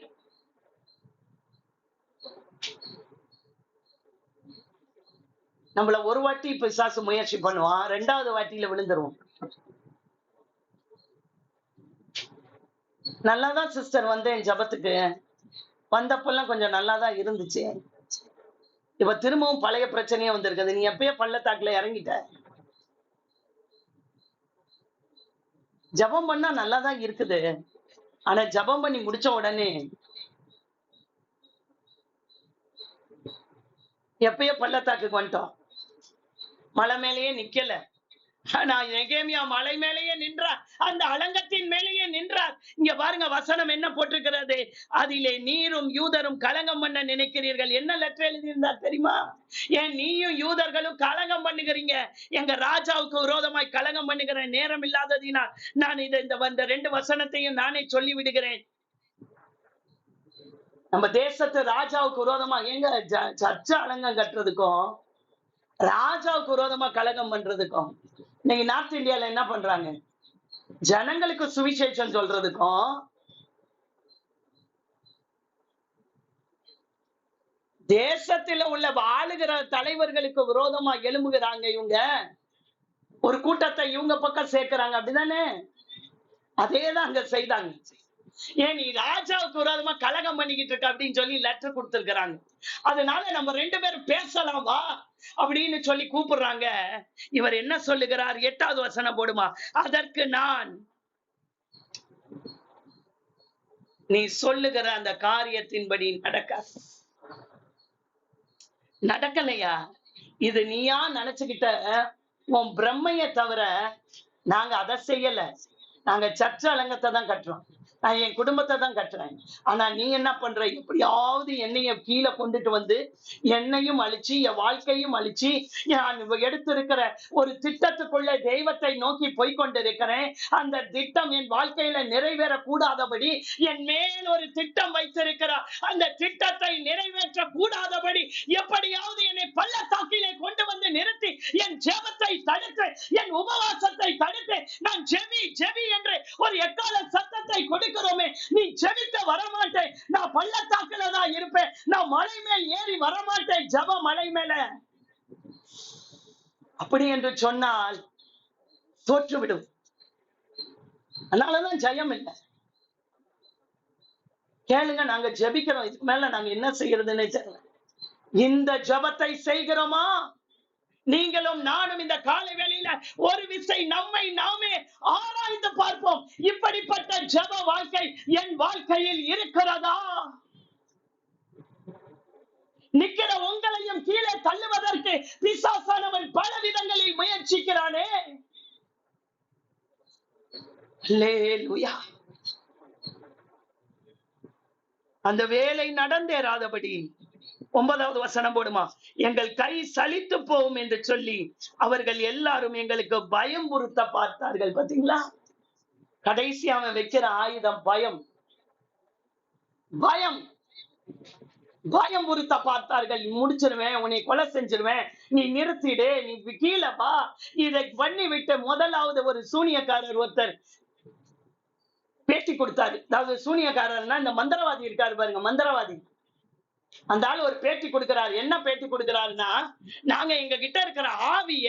நம்மள ஒரு வாட்டி பிசாசு முயற்சி பண்ணுவான், 2வது வாட்டியில விழுந்துருவோம். நல்லாதான் சிஸ்டர் வந்தேன் ஜபத்துக்கு, வந்தப்பெல்லாம் கொஞ்சம் நல்லாதான் இருந்துச்சு. இப்ப திரும்பவும் பழைய பிரச்சனையே வந்திருக்குது. நீ எப்பயே பள்ளத்தாக்குல இறங்கிட்ட. ஜபம் பண்ணா நல்லாதான் இருக்குது, ஆனா ஜபம் பண்ணி முடிச்ச உடனே எப்பயோ பள்ளத்தாக்குக்கு வந்துட்டோம். மலை மேலேயே நிக்கல. ஆனா நெகேமியா மலை மேலேயே நின்றார், அந்த அலங்கத்தின் மேலேயே நின்றார். இங்க பாருங்க வசனம் என்ன போட்டிருக்கிறது? அதிலே நீரும் யூதரும் கலங்கம் பண்ண நினைக்கிறீர்கள். என்ன லெட்டர் எழுதியிருந்தார் தெரியுமா? ஏன் நீயும் யூதர்களும் கலங்கம் பண்ணுகிறீங்க, எங்க ராஜாவுக்கு விரோதமாய் கலங்கம் பண்ணுகிற நேரம் இல்லாததினால் நான் இந்த 2 வசனத்தையும் நானே சொல்லி விடுகிறேன். நம்ம தேசத்து ராஜாவுக்கு விரோதமா எங்க சர்ச்ச அலங்கம் கட்டுறதுக்கும் ராஜாவுக்கு விரோதமா கலகம் பண்றதுக்கும், இன்னைக்கு நார்த் இந்தியால என்ன பண்றாங்க? ஜனங்களுக்கு சுவிசேஷம் சொல்றதுக்கும் தேசத்துல உள்ள ஆளுகிற தலைவர்களுக்கு விரோதமா எழும்புகிறாங்க. இவங்க ஒரு கூட்டத்தை இவங்க பக்கம் சேர்க்கிறாங்க, அப்படிதானே? அதேதான் அங்க செய்தாங்க. ஏன் நீ ராஜாவுக்கு விரோதமா கலகம் பண்ணிக்கிட்டு இருக்க அப்படின்னு சொல்லி லெட்டர் கொடுத்திருக்கிறாங்க. அதனால நம்ம 2 பேரும் பேசலாம் வா அப்படின்னு சொல்லி கூப்பிடுறாங்க. இவர் என்ன சொல்லுகிறார்? 8வது வசனம் போடுமா. அதற்கு நான், நீ சொல்லுகிற அந்த காரியத்தின்படி நடக்கலையா? இது நீயா நினைச்சுக்கிட்ட உன் பிரம்மைய தவிர நாங்க அதை செய்யல. நாங்க சர்ச்ச அலங்கத்தை தான் கட்டுறோம், நான் என் குடும்பத்தை தான் கட்டுறேன். ஆனா நீ என்ன பண்ற? எப்படியாவது என்னைய கீழே கொண்டுட்டு வந்து என்னையும் அழிச்சு என் வாழ்க்கையும் அழிச்சு நான் எடுத்திருக்கிற ஒரு திட்டத்துக்குள்ள தெய்வத்தை நோக்கி போய்கொண்டிருக்கிறேன். அந்த திட்டம் என் வாழ்க்கையில நிறைவேற கூடாதபடி என் மேல் ஒரு திட்டம் வைத்திருக்கிறார். அந்த திட்டத்தை நிறைவேற்ற கூடாதபடி எப்படியாவது என்னை பள்ளத்தாக்கிலே கொண்டு வந்து நிறுத்தி என் ஜெபத்தை தடுத்து என் உபவாசத்தை தடுத்து நான் ஜெபி ஜெபி என்று ஒரு எக்கால சத்தத்தை கொடுக்கிறோமே, நீ ஜெபிக்க வரமாட்டேன், நான் பள்ளத்தாக்குல தான் இருப்பேன், நான் மலை மேல் ஏறி வரமாட்டேன், ஜெப மலை மேல அப்படி என்று சொன்னால் தோற்றுவிடும். அதனாலதான் ஜெயம் இல்லை. கேளுங்க, நாங்க ஜெபிக்கிறோம், இதுக்கு மேல நாங்க என்ன செய்யறதுன்னு தெரியல. இந்த ஜெபத்தை செய்கிறோமா? நீங்களும் நானும் இந்த காலை வேளையில ஒரு விசை நம்மை நாமே ஆராய்ந்து பார்ப்போம். இப்படிப்பட்ட ஜெப வாழ்க்கை என் வாழ்க்கையில் இருக்கிறதா? நிக்கிற உங்களையும் கீழே தள்ளுவதற்கு பிசாசானவன் பல விதங்களில் முயற்சிக்கிறானே. அல்லேலூயா. அந்த வேலை நடந்தேறாதபடி 9வது வசனம் போடுமா. எங்கள் கை சலித்து போகும் என்று சொல்லி அவர்கள் எல்லாரும் எங்களுக்கு பயம் உறுத்த பார்த்தார்கள். பாத்தீங்களா? கடைசி அவன் வைக்கிற ஆயுதம் பயம். பயம் பயம் உறுத்த பார்த்தார்கள். முடிச்சிருவேன், உன்னை கொலை செஞ்சிருவேன், நீ நிறுத்திடு, நீ கீழே வா, இதை பண்ணி விட்டு. முதலாவது ஒரு சூனியக்காரர் ஒருத்தர் பேட்டி கொடுத்தாரு. அதாவது சூனியக்காரர்னா இந்த மந்திரவாதி இருக்காரு பாருங்க, மந்திரவாதி. அந்த ஆள் ஒரு பேட்டி கொடுக்கிறார். என்ன பேட்டி கொடுக்கிறாருன்னா, நாங்க எங்க கிட்ட இருக்கிற ஆவிய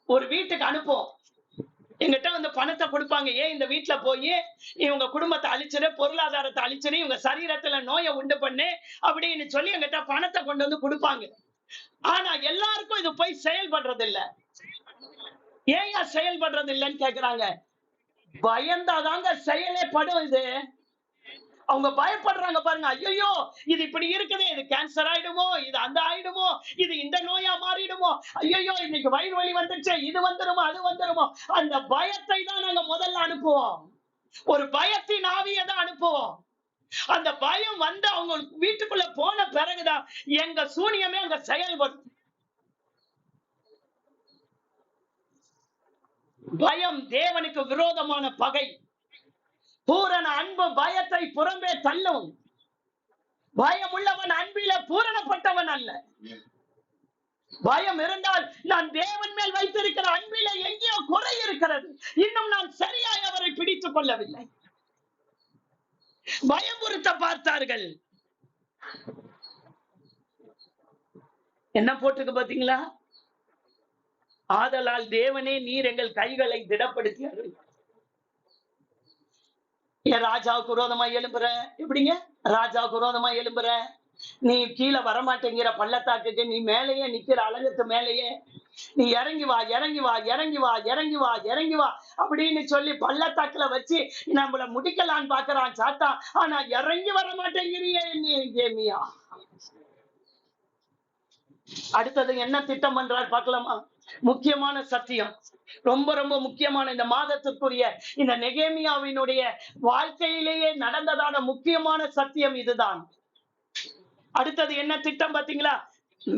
ஒரு வீட்டுக்கு அனுப்புவோம், எங்கிட்ட வந்து பணத்தை கொடுப்பாங்க. ஏன் இந்த வீட்டுல போய் இவங்க குடும்பத்தை அழிச்சிரு, பொருளாதாரத்தை அழிச்சிரு, இவங்க சரீரத்துல நோயை உண்டு பண்ணு அப்படின்னு சொல்லி எங்கிட்ட பணத்தை கொண்டு வந்து கொடுப்பாங்க. ஆனா எல்லாருக்கும் இது போய் செயல்படுறது இல்ல. ஏன் செயல்படுறது இல்லைன்னு கேக்குறாங்க. பயந்தாதாங்க செயலே படும். இது அவங்க பயப்படுறாங்க பாருங்க. ஐயோ இது இப்படி இருக்குது, இது கேன்சர் ஆயிடுமோ, இது அந்த ஆயிடுமோ, இது இந்த நோயா மாறிடுமோ, ஐயோ இன்னைக்கு வயிறு வலி வந்துச்சு, இது வந்துருமோ அது வந்துருமோ. அந்த பயத்தை தான் நாங்க முதல்ல அனுப்புவோம். ஒரு பயத்தின் ஆவியை தான் அனுப்புவோம். அந்த பயம் வந்து அவங்க வீட்டுக்குள்ள போன பிறகுதான் எங்க சூனியமே அங்க செயல்படும். பயம் தேவனுக்கு விரோதமான பகை. பூரண அன்பு பயத்தை புறம்பே தள்ளும். பயம் உள்ளவன் அன்பில பூரணப்பட்டவன் அல்ல. பயம் இருந்தால் நான் தேவன் மேல் வைத்திருக்கிற அன்பில எங்கேயோ குறை இருக்கிறது, இன்னும் நான் சரியாய் அவரை பிடித்துக் கொள்ளவில்லை. பயமுறுத்த பார்த்தார்கள். என்ன போட்டுக்கு பாத்தீங்களா? ஆதலால் தேவனே நீர் எங்கள் கைகளை திடப்படுத்தியார்கள். ஏன் ராஜாவுக்கு விரோதமா எழும்புற? எப்படிங்க ராஜாவுக்கு விரோதமா எழும்புற? நீ கீழே வரமாட்டேங்கிற பள்ளத்தாக்குக்கு, நீ மேலேயே நிக்கிற அலங்கத்து மேலேயே நீ இறங்கி வா, இறங்கி வா, இறங்கி வா, இறங்கி வா, இறங்கி வா அப்படின்னு சொல்லி பள்ளத்தாக்குல வச்சு நம்மள முடிக்கலான்னு பாக்குறான் சாத்தான். ஆனா இறங்கி வர மாட்டேங்கிறியே கேமியா. அடுத்தது என்ன திட்டம் பண்றார் பார்க்கலாமா? முக்கியமான சத்தியம், ரொம்ப ரொம்ப முக்கியமான இந்த மாதத்திற்குரிய இந்த நெகேமியாவினுடைய வாழ்க்கையிலேயே நடந்ததான முக்கியமான சத்தியம் இதுதான். அடுத்தது என்ன திட்டம் பாத்தீங்களா?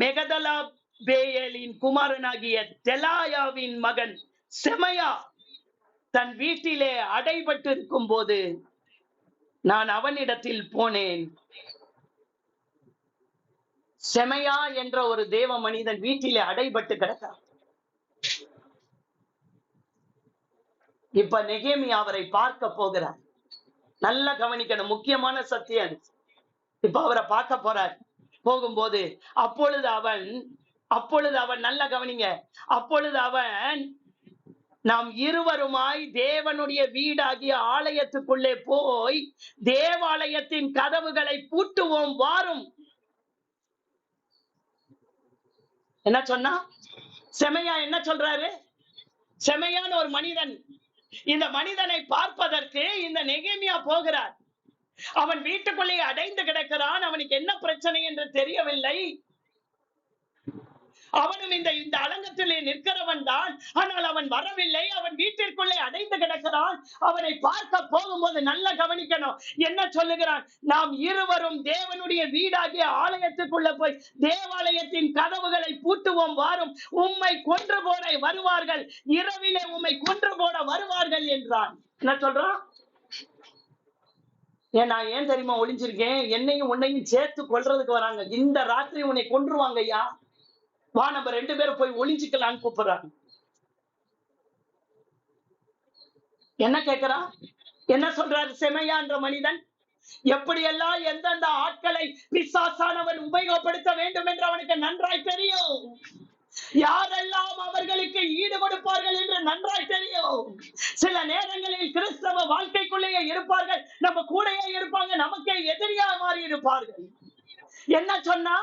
மெகதலா பேயலின் குமாரனாகிய தெலாயாவின் மகன் செமையா தன் வீட்டிலே அடைபட்டு இருக்கும் போது நான் அவனிடத்தில் போனேன். செமையா என்ற ஒரு தேவ மனிதன் வீட்டிலே அடைபட்டு கிடக்கிறார். இப்ப நெகேமியா அவரை பார்க்க போகிறார். நல்லா கவனிக்கணும், முக்கியமான சத்தியம். இப்ப அவரை பார்க்க போறார். போகும்போது அப்பொழுது அவன் நல்ல கவனிங்க, அப்பொழுது அவன் நாம் இருவருமாய் தேவனுடைய வீடாகிய ஆலயத்துக்குள்ளே போய் தேவாலயத்தின் கதவுகளை பூட்டுவோம் வாரும். என்ன சொன்னா? செமையா என்ன சொல்றாரு? செமையான ஒரு மனிதன். இந்த மனிதனை பார்ப்பதற்கு இந்த நெகேமியா போகிறார். அவன் வீட்டுக்குள்ளே அடைந்து கிடக்கிறான். அவனுக்கு என்ன பிரச்சனை என்று தெரியவில்லை. அவனும் இந்த அலங்கத்திலே நிற்கிறவன் தான். ஆனால் அவன் வரவில்லை. அவன் வீட்டிற்குள்ளே அடைந்து கிடக்கிறான். அவனை பார்க்க போகும்போது நல்ல கவனிக்கணும், என்ன சொல்லுகிறான்? நாம் இருவரும் தேவனுடைய வீடாகிய ஆலயத்துக்குள்ள போய் தேவாலயத்தின் கதவுகளை பூட்டுவோம் வாரும். உம்மை கொன்று போட வருவார்கள், இரவிலே உம்மை கொன்று போட வருவார்கள் என்றான். என்ன சொல்றான்? நான் ஏன் தெரியுமா ஒளிஞ்சிருக்கேன்? என்னையும் உன்னையும் சேர்த்து கொல்றதுக்கு வராங்க. இந்த ராத்திரி உன்னை கொன்றுவாங்க ஐயா, வா நம்ம 2 பேரும் போய் ஒளிஞ்சுக்கலான்னு கூப்பிடுறாங்க. என்ன கேட்கிறான்? என்ன சொல்றாரு செமையா என்ற மனிதன்? எப்படியெல்லாம் எந்தெந்த ஆட்களை பிசாசானவன் உபயோகப்படுத்த வேண்டும் என்று அவனுக்கு நன்றாய் தெரியும். யாரெல்லாம் அவர்களுக்கு ஈடு கொடுப்பார்கள் என்று நன்றாய் தெரியும். சில நேரங்களில் கிறிஸ்தவ வாழ்க்கைக்குள்ளேயே இருப்பார்கள், நம்ம கூடயே இருப்பாங்க, நமக்கே எதிரியா மாறி இருப்பார்கள். என்ன சொன்னா?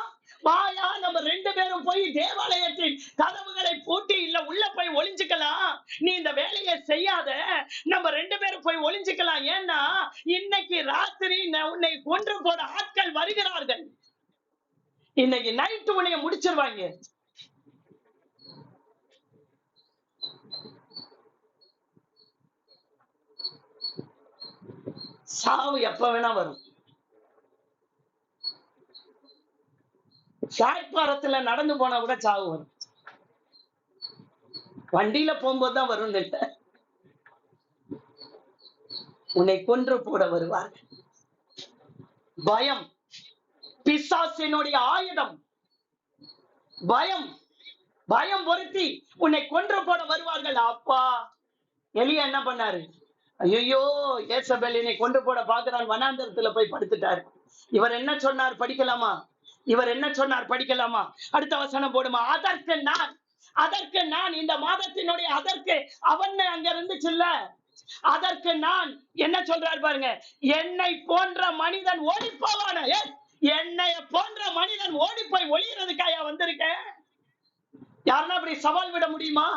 வாயா நம்ம 2 பேரும் போய் தேவாலயத்தின் கதவுகளை பூட்டி இல்ல உள்ள போய் ஒளிஞ்சுக்கலாம். நீ இந்த வேலையை செய்யாத, நம்ம 2 பேரும் போய் ஒளிஞ்சுக்கலாம். ஏன்னா இன்னைக்கு ராத்திரி உன்னை கொன்று போட ஆட்கள் வருகிறார்கள். இன்னைக்கு நைட்டு உன்னைய முடிச்சிருவாங்க. சாவு எப்ப வேணா வரும். பிளாட்பாரத்துல நடந்து போனா கூட சாவு வரும். வண்டியில போகும்போதுதான் வரும். உன்னை கொன்று போட வருவார்கள். பயம் பிசாசினுடைய ஆயுதம். பயம் பொருத்தி உன்னை கொன்று போட வருவார்கள். அப்பா எலியா என்ன பண்ணாரு? ஐயோ ஏசபேல் என்னை கொண்டு போட பாக்குறான், வனாந்தரத்துல போய் படுத்துட்டாரு. இவர் என்ன சொன்னார் படிக்கலாமா? அடுத்த வசனம் போடுமா? அதற்கு நான் இந்த மாதத்தினுடைய அதற்கு அவன் அங்க இருந்துச்சுல்ல, அதற்கு நான் என்ன சொல்றாரு பாருங்க, என்னை போன்ற மனிதன் ஓடி போவான. என்னை போன்ற மனிதன் ஓடி போய் ஒளியறதுக்காயா வந்திருக்கேன்? யாருன்னா அப்படி சவால் விட முடியுமா?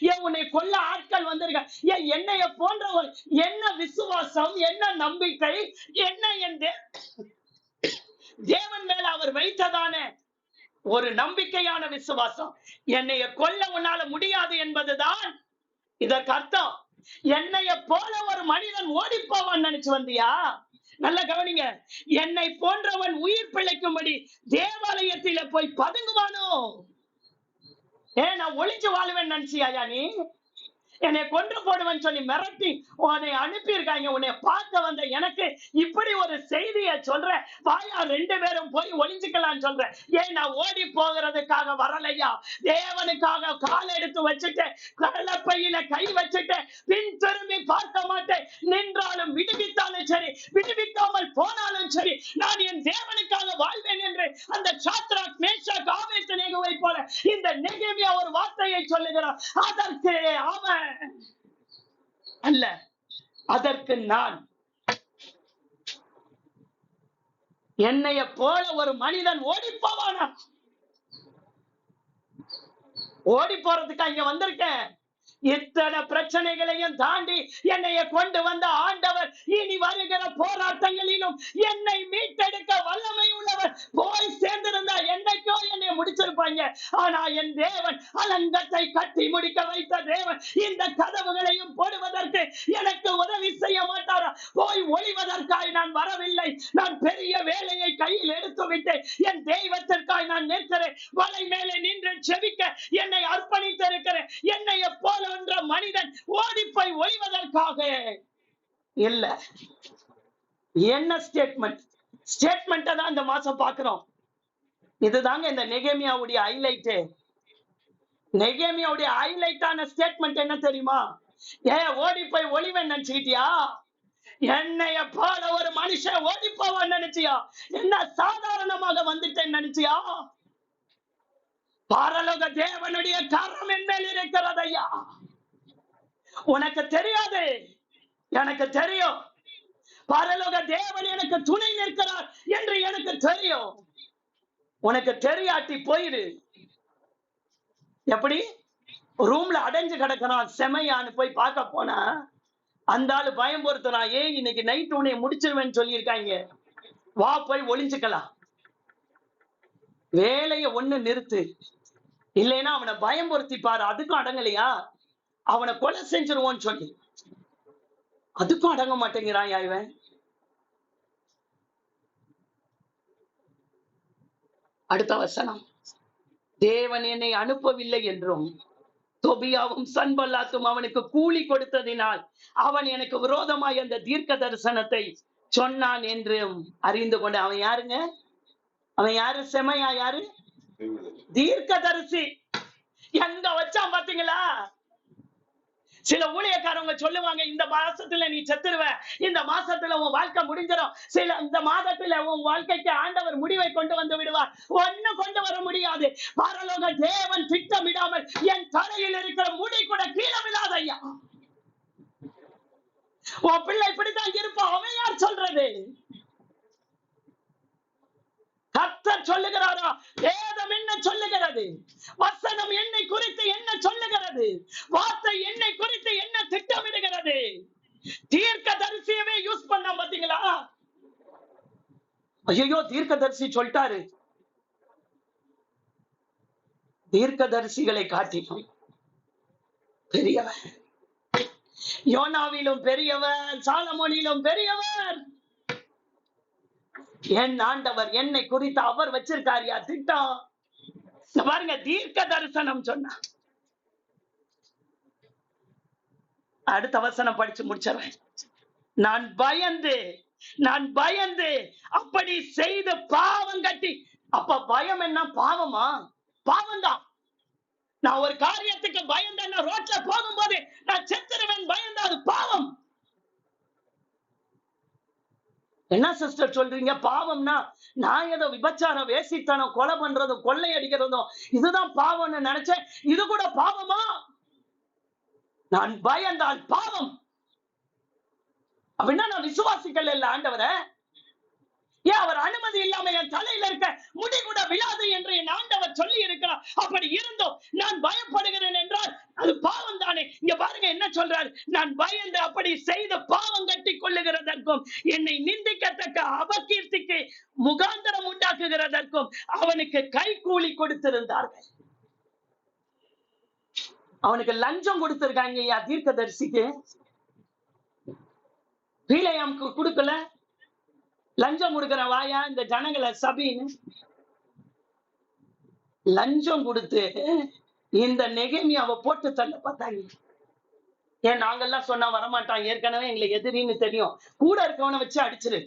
ஏன் உன்னை கொல்ல ஆட்கள் வந்திருக்க? ஏன் என்னைய போன்றவர் என்ன விசுவாசம், என்ன நம்பிக்கை, என்ன என் தேவன் மேல அவர் வைத்ததான ஒரு நம்பிக்கையான விசுவாசம். என்னைய கொல்ல உன்னால முடியாது என்பதுதான் இதற்கு அர்த்தம். என்னைய போல ஒரு மனிதன் ஓடி போவான்னு நினைச்சு வந்தியா? நல்ல கவனிங்க. என்னை போன்றவன் உயிர் பிழைக்கும்படி தேவாலயத்தில போய் பதுங்குவானோ? நான் ஒளிஞ்சு வாழுவேன் நினைச்சியா நீ? என்னை கொன்று போடுவேன்னு சொல்லி மிரட்டி உன்னை அனுப்பி இருக்காங்க. உன்னை பார்க்க வந்த எனக்கு இப்படி ஒரு செய்தியை சொல்ற, வாயா 2 பேரும் போய் ஒளிஞ்சுக்கலாம் சொல்ற. நான் ஓடி போகிறதுக்காக வரலையா? தேவனுக்காக கால் எடுத்து வச்சுட்டு கடலப்பையில கை வச்சுட்டு பின் திரும்பி பார்க்க மாட்டேன். நின்றாலும் விடுவித்தாலும் சரி, விடுவிக்காமல் போனாலும் சரி, நான் என் தேவனுக்காக வாழ்வேன் என்று அந்த சாத்ராக் மேஷாக் ஆபேத்நேகோவை போல இந்த நெகேமியா ஒரு வார்த்தையை சொல்லுகிறார். அதற்கு அவன் அல்ல, அதற்கு நான். என்னைய போல ஒரு மனிதன் ஓடி போவானா? ஓடி போறதுக்கு இங்க வந்திருக்கேன். இத்தனை பிரச்சனைகளையும் தாண்டி என்னைய கொண்டு வந்த ஆண்டவர் இனி வருகிற போராட்டங்களிலும் என்னை மீட்டெடுக்க வல்லமை உள்ளவர். போய் சேர்ந்திருந்தா என்னைக்கோ என்னை முடிச்சிருப்பாங்க. ஆனா என் தேவன் அலங்கத்தை கட்டி முடிக்க வைத்த தேவன் இந்த கதவுகளையும் போடுவதற்கு எனக்கு உதவி செய்ய மாட்டாரா? போய் ஒளிவதற்காய் நான் வரவில்லை. நான் பெரிய வேலையை கையில் எடுத்து விட்டேன். என் தெய்வத்திற்காய் நான் நிற்கிறேன். வலை மேலே நின்று செபிக்க என்னை அர்ப்பணித்திருக்கிறேன். என்னை போல என்ற மனிதன் ஓடி போய் ஒளிவதற்காக இல்ல. என்ன ஸ்டேட்மெண்ட் தான் இந்த மாசம் பார்க்கிறோம். இதுதாங்க இந்த நெகேமியாவுடைய ஹைலைட். நெகேமியாவுடைய ஹைலைட்டான ஸ்டேட்மெண்ட் என்ன தெரியுமா? ஓடி போய் ஒளிவன் நினைச்சுக்கிட்டியா? என்னைய போல ஒரு மனுஷன் ஓடி போவான்னு நினைச்சியா? என்ன சாதாரணமாக வந்துட்டேன்னு நினைச்சியா? பரலோக தேவனுடைய கரம் என் மேல் இருக்கிறது ஐயா. உனக்கு தெரியாது, எனக்கு தெரியும். பரலோக தேவன் எனக்கு துணை நிற்கிறார் என்று எனக்கு தெரியும். உனக்கு தெரியாட்டி போயிரு. எப்படி ரூம்ல அடைஞ்சு கிடக்கிறான் செமையான்னு போய் பார்க்க போனா அந்த ஆளு பயம் பொறுத்துறான். இன்னைக்கு நைட் உன்னை முடிச்சிருவேன்னு சொல்லியிருக்காங்க, வா போய் ஒளிஞ்சுக்கலாம். வேலையை ஒண்ணு நிறுத்து, இல்லைன்னா அவனை பயம் பொருத்தி பாரு. அதுக்கும் அடங்கலையா? அவனை கொலை செஞ்சிருவோன்னு சொல்லி அதுக்கும் அடங்க மாட்டேங்கிறான் இவன். அடுத்த வசனம், தேவன் என்னை அனுப்பவில்லை என்றும் தொபியாவும் சன்பல்லாத்தும் அவனுக்கு கூலி கொடுத்ததினால் அவன் எனக்கு விரோதமாய் அந்த தீர்க்க தரிசனத்தை சொன்னான் என்றும் அறிந்து கொண்டு. அவன் யாருங்க? அவன் யாரு? செமையா யாரு? தீர்க்கதரிசி. எங்க வச்சான் பாத்தீங்களா? சில ஊழியக்காரங்க சொல்லுவாங்க, இந்த மாசத்துல நீ செத்துருவ, இந்த மாசத்துல உன் வாழ்க்கை முடிஞ்சிடும், இந்த மாதத்துல உன் வாழ்க்கைக்கு ஆண்டவர் முடிவை கொண்டு வந்து விடுவார். ஒன்னும் கொண்டு வர முடியாது. பரலோக தேவன் திட்டமிடாமல் என் தலையில் இருக்கிற முடி கூட கீழே விழாத ஐயா. உன் பிள்ளை இப்படித்தான் இருப்பான். அவன் யார் சொல்றது? கர்த்தர் சொல்லுகிறாரா? வேதம் என்ன சொல்லுகிறது? வசனம் என்னை குறித்து என்ன சொல்லுகிறது? வார்த்தை என்னை குறித்து என்ன திட்டமிடுகிறது? தீர்க்கதரிசியவே யூஸ் பண்ண பாத்தீங்களா? ஐயோ, தீர்க்கதரிசி சொல்லிட்டாரு. தீர்க்கதரிசிகளை காட்டிலும் பெரியவர், யோனாவிலும் பெரியவர், சாலமோனிலும் பெரியவர் என் ஆண்டவர். என்னை குறித்து அவர் வச்சிருக்காரியா திட்டம்? பாருங்க, தீர்க்க தரிசனம் சொன்னா. அடுத்த வசனம் படிச்சு முடிச்சிடுறேன். நான் பயந்து அப்படி செய்து பாவம் கட்டி. அப்ப பயம் என்ன? பாவமா? பாவம் தான். நான் ஒரு காரியத்துக்கு பயந்தேன்னா ரோட்ல போகும்போது நான் செத்துருவேன் பயந்தா அது பாவம். என்ன சிஸ்டர் சொல்றீங்க? பாவம்னா நான் ஏதோ விபச்சாரம், வேசித்தனம், கொலை பண்றதும் கொள்ளை அடிக்கிறதும் இதுதான் பாவம்னு நினைச்சேன். இது கூட பாவமா? நான் பயந்தால் பாவம் அப்படின்னா நான் விசுவாசிக்கல இல்ல ஆண்டவரை. அவர் அனுமதி இல்லாம என் தலையில இருக்க முடி கூட விழாது என்று என் ஆண்டவர் சொல்லி இருக்கிறார். அப்படி இருந்தோம் நான் பயப்படுகிறேன் என்றால் அது பாவம் தானே. இங்க பாருங்க என்ன சொல்றாரு, நான் பயந்து அப்படி செய்து பாவம் கட்டி கொள்ளுகிறதற்கும் என்னை நிந்திக்கத்தக்க அபகீர்த்திக்கு முகாந்தரம் உண்டாக்குகிறதற்கும் அவனுக்கு கை கூலி கொடுத்திருந்தார்கள். அவனுக்கு லஞ்சம் கொடுத்திருக்காங்க ஐயா. தீர்க்கதரிசிக்கு பீலையாமுக்கு கொடுக்கல, லஞ்சம் கொடுக்கிற வாயா இந்த ஜனங்களை சபின்னு லஞ்சம் கொடுத்து இந்த நெகேமியாவை போட்டு தள்ள பார்த்தாங்க. ஏன் நாங்கெல்லாம் சொன்னா வரமாட்டான், ஏற்கனவே எங்களை எதிரின்னு தெரியும், கூட இருக்கவனை வச்சு அடிச்சிரு.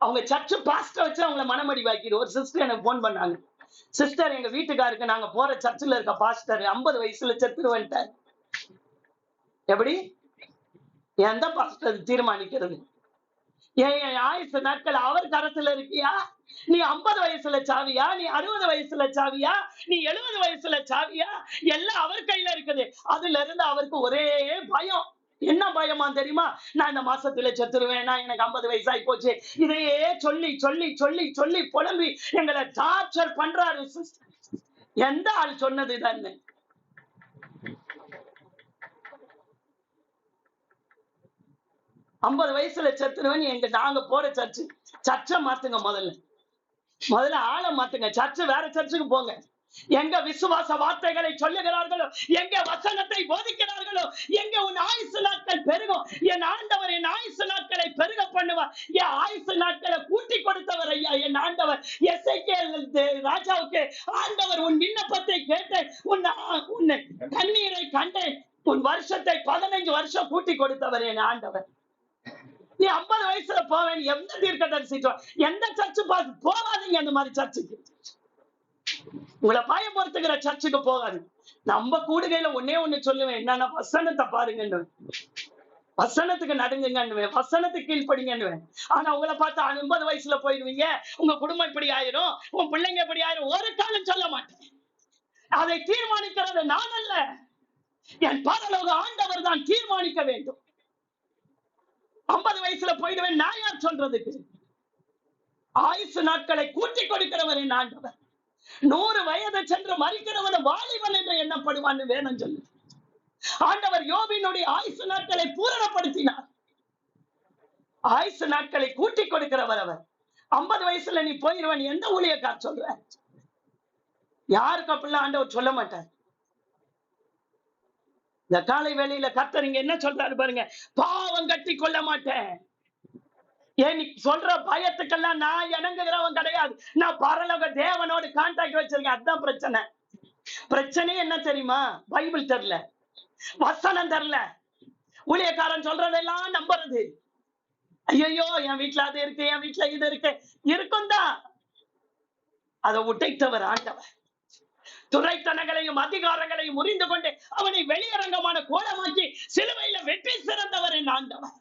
அவங்க சர்ச்சு பாஸ்டர் வச்சு அவங்கள மனமடி வாக்கிடு. ஒரு சிஸ்டர் எனக்கு போன் பண்ணாங்க, சிஸ்டர் எங்க வீட்டுக்காருக்கு நாங்க போற சர்ச்சில் இருக்க பாஸ்டர் 50 வயசுல செத்துருவன்ட்டார். எப்படி எந்த பாஸ்டர் தீர்மானிக்கிறது? என் ஆயுசு நாட்கள் அவர் கரத்துல இருக்கியா? நீ 50 வயசுல சாவியா? நீ 60 வயசுல சாவியா? நீ 70 வயசுல சாவியா? எல்லாம் அவர் கையில இருக்குது. அதுல இருந்து அவருக்கு ஒரே பயம். என்ன பயமா தெரியுமா? நான் இந்த மாசத்துல செத்துருவேன், நான் எனக்கு 50 வயசாகி போச்சு. இதையே சொல்லி சொல்லி சொல்லி சொல்லி புலம்பி எங்களை டார்ச்சர் பண்றாரு. எந்த ஆள் சொன்னது தானே? ஐம்பது வயசுல செத்துருவேன். எங்க நாங்க போற சர்ச்சை மாத்துங்க. முதல்ல ஆளை மாத்துங்க. சர்ச்சு வேற சர்ச்சுக்கு போங்க. எங்க விசுவாச வார்த்தைகளை சொல்லுகிறார்களோ, எங்க வசனத்தை போதிக்கிறார்களோ, எங்க உன் ஆயுசு நாட்கள் பெருகும். என் ஆண்டவர் என் ஆயுசு நாட்களை பெருக பண்ணுவார். என் ஆயுசு நாட்களை கூட்டி கொடுத்தவர் ஐயா என் ஆண்டவர். எசேக்கியேல் ராஜாவுக்கு ஆண்டவர் உன் விண்ணப்பத்தை கேட்டேன், உன் கண்ணீரை கண்டேன், உன் வருஷத்தை 15 வருஷம் கூட்டி கொடுத்தவர் என் ஆண்டவர். நீ 50 வயசுல போவேன் எந்த தீர்க்கதரிசி எந்த சர்ச்சு பார்த்து போகாதீங்க. அந்த மாதிரி சர்ச்சுக்கு உங்களை பயப்படுத்துகிற சர்ச்சுக்கு போகாது. நம்ம கூடுகையில ஒன்னே ஒண்ணு சொல்லுவேன், என்னன்னா வசனத்தை பாருங்க, வசனத்துக்கு நடுங்குங்க, வசனத்துக்கு கீழ்படிங்கன்னுவேன். ஆனா உங்களை பார்த்து 50 வயசுல போயிடுவீங்க, உங்க குடும்பம் இப்படி ஆயிரும், உன் பிள்ளைங்க இப்படி ஆயிரும், ஒரு காலம் சொல்ல மாட்டேன். அதை தீர்மானிக்கிறது நான் அல்ல, என் பரலோக ஆண்டவர் தான் தீர்மானிக்க வேண்டும். 50 வயசுல போயிடுவேன் நான் யார் சொல்றதுக்கு? ஆயுசு நாட்களை கூட்டி கொடுக்கிறவர் என் ஆண்டவர். 100 வயதை சென்று மறிக்கிறவன் வாலிபன் என்று எண்ணப்படுவான்னு வேணும் சொல்லு. ஆண்டவர் யோபினுடைய ஆயுசு நாட்களை பூரணப்படுத்தினார். ஆயுசு நாட்களை கூட்டி கொடுக்கிறவர் அவர். 50 வயசுல நீ போயிடுவன் எந்த ஊழியக்கார் சொல்ற? யாருக்கு அப்படிலாம் ஆண்டவர் சொல்ல மாட்டார். இந்த காலை வேளையில கர்த்தர் இங்க என்ன சொல்றாரு பாருங்க, பாவம் கட்டி கொள்ள மாட்டேன். ஏன் நீ சொல்ற பயத்துக்கெல்லாம் நான் இணங்குகிறவன் கிடையாது. நான் பரலோக தேவனோடு கான்டாக்ட் வச்சிருக்கேன். அதுதான் பிரச்சனை. பிரச்சனை என்ன தெரியுமா? பைபிள் தெரியல, வசனம் தெரியல, ஊழியக்காரன் சொல்றதெல்லாம் நம்புறது. ஐயோ என் வீட்டுல அது இருக்கு, என் வீட்டுல இது இருக்கு, இருக்கும் தான். அதை உடைத்தவர் ஆண்டவர். துறைத்தனங்களையும் அதிகாரங்களையும் முறிந்து கொண்டு அவனை வெளியரங்கமான கோலமாக்கி சிலுவையில வெற்றி சிறந்தவர் என் ஆண்டவர்.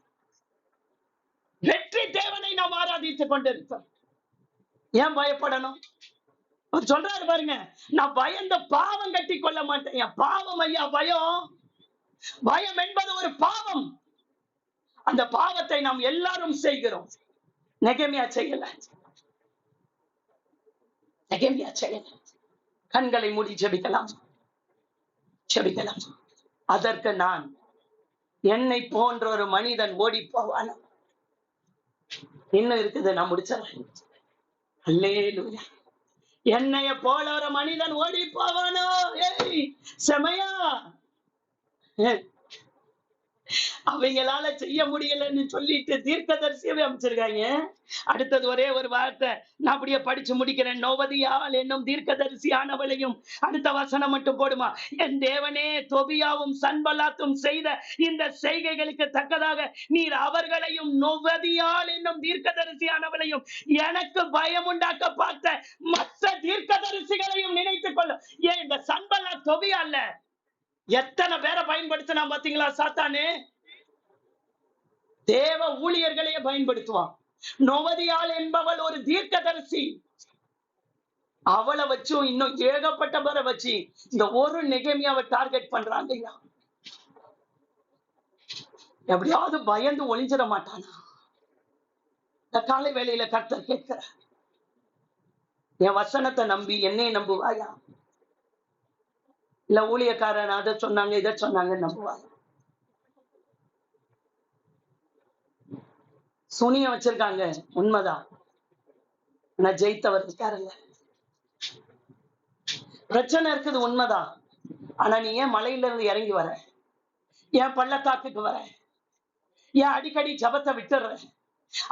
வெற்றி தேவனை நாம் ஆராதித்துக் கொண்டிருக்கிறோம். ஏன் பயப்படணும்? சொல்றாரு பாருங்க, நான் பயந்த பாவம் கட்டி கொள்ள மாட்டேன். பாவம் ஐயா, பயம். பயம் என்பது ஒரு பாவம். அந்த பாவத்தை நாம் எல்லாரும் செய்கிறோம். நெகேமியா செய்யல. கண்களை மூடி ஜெபிக்கலாம். அதற்கு நான், என்னை போன்ற ஒரு மனிதன் ஓடி போவானோ? இன்னும் இருக்குது, நான் முடிச்சிடறேன். அல்லேலூயா. என்னைய போல ஒரு மனிதன் ஓடி போவானோ? செமையா அவங்களால செய்ய முடியலன்னு சொல்லிட்டு தீர்க்கதரிசியவே அமைச்சிருக்காங்க. அடுத்தது ஒரே ஒரு வார்த்தை நான் அப்படியே படிச்சு முடிக்கிறேன். நோவதியால் என்னும் தீர்க்கதரிசியானவளையும், அடுத்த வசனம் மட்டும் போடுமா, என் தேவனே, தொபியாவும் சன்பலாத்தும் செய்த இந்த செய்கைகளுக்கு தக்கதாக நீர் அவர்களையும் நோவதியால் என்னும் தீர்க்கதரிசியானவளையும் எனக்கு பயம் உண்டாக்க பார்த்த மற்ற தீர்க்கதரிசிகளையும் நினைத்துக் கொள்ளும். ஏன் இந்த சன்பலா தொபியா இல்ல, எத்தனை பேரை பயன்படுத்தினா பாத்தீங்களா சாத்தானே? தேவ ஊழியர்களையே பயன்படுத்துவான். நோவதியாள் என்பவள் ஒரு தீர்க்கதரிசி. அவளை வச்சும் இன்னும் ஏகப்பட்ட பேரை வச்சு இந்த ஒரு நெகேமியாவை டார்கெட் பண்றாங்க. எப்படியாவது பயந்து ஒளிஞ்சிட மாட்டானா? இந்த காலை வேளையில கர்த்தர் கேட்கிற, என் வசனத்தை நம்பி என்னைய நம்புவாயா? இல்ல ஊழியக்காரன் அதை சொன்னாங்க இதை சொன்னாங்க நம்புவாங்க? சுனிய வச்சிருக்காங்க, உண்மைதான். ஆனா ஜெயித்தவர் இருக்காருல்ல. பிரச்சனை இருக்குது, உண்மைதான். ஆனா நீ ஏன் மலையில இருந்து இறங்கி வர? ஏன் பள்ளத்தாக்குக்கு வர? ஏன் அடிக்கடி ஜபத்தை விட்டுற?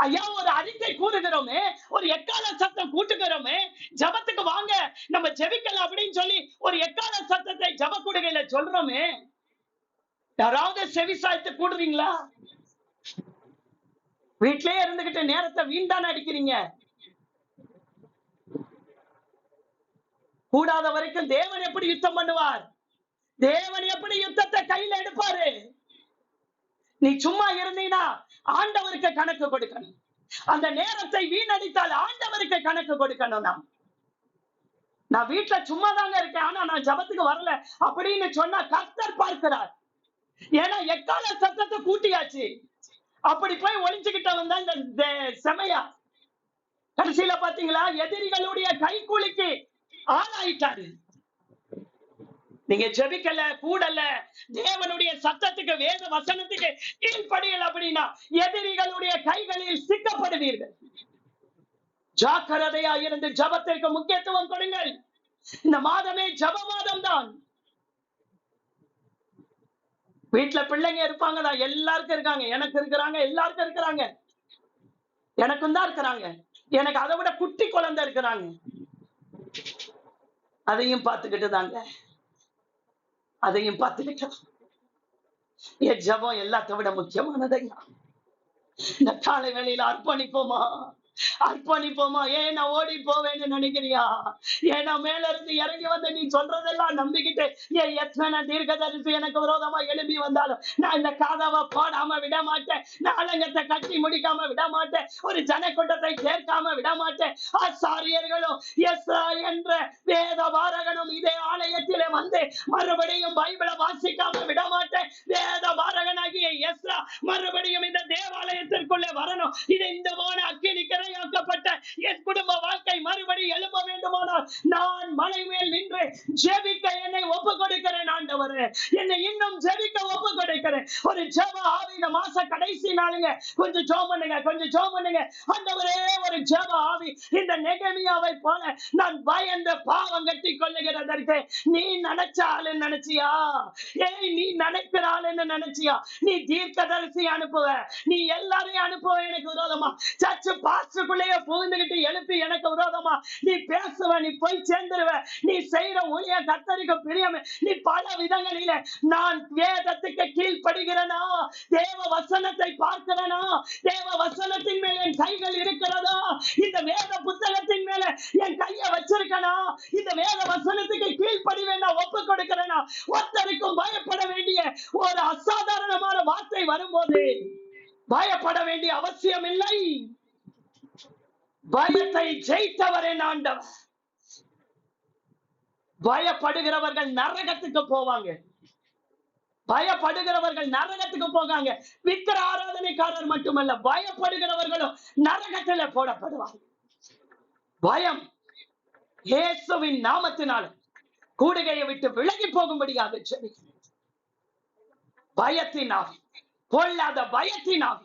ஐயா ஒரு அறிக்கை கூறுகிறோமே, ஒரு எக்கால சத்தம் கூட்டுகிறோமே, ஜபத்துக்கு வாங்க நம்ம ஜெபிக்கலாம் அப்படின்னு சொல்லி ஒரு எக்கால சத்தத்தை ஜப கூடுகையில சொல்றோமே, யாராவது செவி சாய்த்து கூடுறீங்களா? வீட்டிலேயே இருந்துகிட்டு நேரத்தை வீண்டான அடிக்கிறீங்க. கூடாத வரைக்கும் தேவன் எப்படி யுத்தம் பண்ணுவார்? தேவன் எப்படி யுத்தத்தை கையில எடுப்பாரு? நீ சும்மா இருந்தீனா ஆண்டவருக்கு கணக்கு கொடுக்கணும். அந்த நேரத்தை வீணடித்தால் ஆண்டவருக்கு கணக்கு கொடுக்கணும். நான் வீட்டுல சும்மா தாங்க இருக்கேன், ஆனா நான் ஜபத்துக்கு வரல அப்படின்னு சொன்னா கர்த்தர் பார்க்கிறார். ஏன்னா எக்கால சத்தத்தை கூட்டியாச்சு. அப்படி போய் ஒளிஞ்சுக்கிட்டவன் தான் இந்த செமையா. கடைசியில பாத்தீங்களா, எதிரிகளுடைய கைக்கூலிக்கு ஆளாயிட்டாரு. நீங்க ஜெபிக்கல, கூடல, தேவனுடைய சத்தத்துக்கு வேத வசனத்துக்கு கீழ்ப்படியல அப்படின்னா எதிரிகளுடைய கைகளில் சிக்கப்படுவீர்கள். ஜாக்கிரதையா இருந்து ஜபத்திற்கு முக்கியத்துவம் கொடுங்கள். இந்த மாதமே ஜப மாதம் தான். வீட்டுல பிள்ளைங்க இருப்பாங்களா? எல்லாருக்கும் இருக்காங்க. எனக்கு இருக்கிறாங்க, எல்லாருக்கும் இருக்கிறாங்க. எனக்கும் தான் இருக்கிறாங்க. எனக்கு அதை விட குட்டி குழந்தை இருக்கிறாங்க. அதையும் பார்த்துக்கிட்டு தாங்க, அதையும் பார்த்துக்கிட்டு என் ஜபம் எல்லாத்தை விட முக்கியமானதையா. இந்த காலை வேளையில அர்ப்பணிப்போமா, அர்ப்பணிப்போமா. ஏன் நான் ஓடி போவேன்னு நினைக்கிறியா? ஏன்னா மேல இருந்து இறங்கி வந்து நீ சொல்றதெல்லாம் நம்பிக்கிட்டு ஏன் எத்தனை தீர்க்கதரிசி எனக்கு விரோதமா எழுப்பி வந்தாலும் நான் இந்த காதாவை பாடாம விட மாட்டேன். நான் அலங்கத்தை கட்டி முடிக்காம விட மாட்டேன். ஒரு ஜனக்கூட்டத்தை சேர்க்காம விட மாட்டேன். ஆசாரியர்களும் எஸ்ரா என்ற வேத பாரகனும் இதே ஆலயத்திலே வந்து மறுபடியும் பைபிளை வாசிக்காம விட மாட்டேன். வேத பாரகனாகிய எஸ்ரா மறுபடியும் இந்த தேவாலயத்திற்குள்ளே வரணும். இது இந்த போன அக்கினிக்கிற ஆக்கப்பட்ட என் குடும்ப வாழ்க்கை மறுபடியும் எழுப்ப வேண்டுமானால் நான் மலை மேல் நின்று ஜெபிக்க என்னை ஒப்பு கொடுக்கிறேன். ஆண்டவரே, என்னை இன்னும் ஜெபிக்க ஒப்பு கொடுக்கிறேன். ஒரு ஜெப ஆவி இந்த மாச கடைசி நாளுங்க. கொஞ்சம் ஜெபம் பண்ணுங்க, கொஞ்சம் ஜெபம் பண்ணுங்க. ஆண்டவரே, ஒரு ஜெப ஆவி இந்த நெகமியாவை போல நான் பயந்த பாவம் கட்டி கொள்ளுகிறதற்கு நீ நினைச்சாலு நினைச்சியா? ஏய், நீ நினைக்கிறாள்னு நினைச்சியா? நீ தீர்க்கதரிசி அனுப்புவ, நீ எல்லாரையும் அனுப்புவ எனக்கு விரோதமா. சர்ச்சு பாஸ்டருக்குள்ளேயே புகுந்துகிட்டு எழுப்பி எனக்கு விரோதமா நீ பேசுவ, நீ போய் சேர்ந்துருவ. நீ செய்யற ஊழிய கர்த்தருக்கு பிரியமே. நீ பல விதங்களில நான் வேதத்துக்கு கீழ்ப்படுகிறனா, தேவ வசனத்தை பார்க்கிறனா, தேவ வசனத்தின் மேல என் கைகள் இருக்கிறதா, இந்த வேத புத்தகத்தின் மேல என் கையை வச்சிருக்கனா, இந்த வேத வசனத்துக்கு கீழ்ப்படிவேன் ஒப்பு கொடுக்கிறனா. ஒருத்தருக்கும் பயப்பட வேண்டிய ஒரு அசாதாரணமான வார்த்தை வரும்போது பயப்பட வேண்டிய அவசியம் இல்லை. பயத்தை ஜெயித்தவரே ஆண்டவர். பயப்படுகிறவர்கள் நரகத்துக்கு போவாங்க. பயப்படுகிறவர்கள் நரகத்துக்கு போகாங்க. விக்கிர ஆராதனைக்காரர் மட்டுமல்ல, பயப்படுகிறவர்களும் நரகத்தில் போடப்படுவார்கள். பயம் இயேசுவின் நாமத்தினால் கூடுகையை விட்டு விலகி போகும்படியாக செவி. பயத்தினால், பொல்லாத பயத்தினால்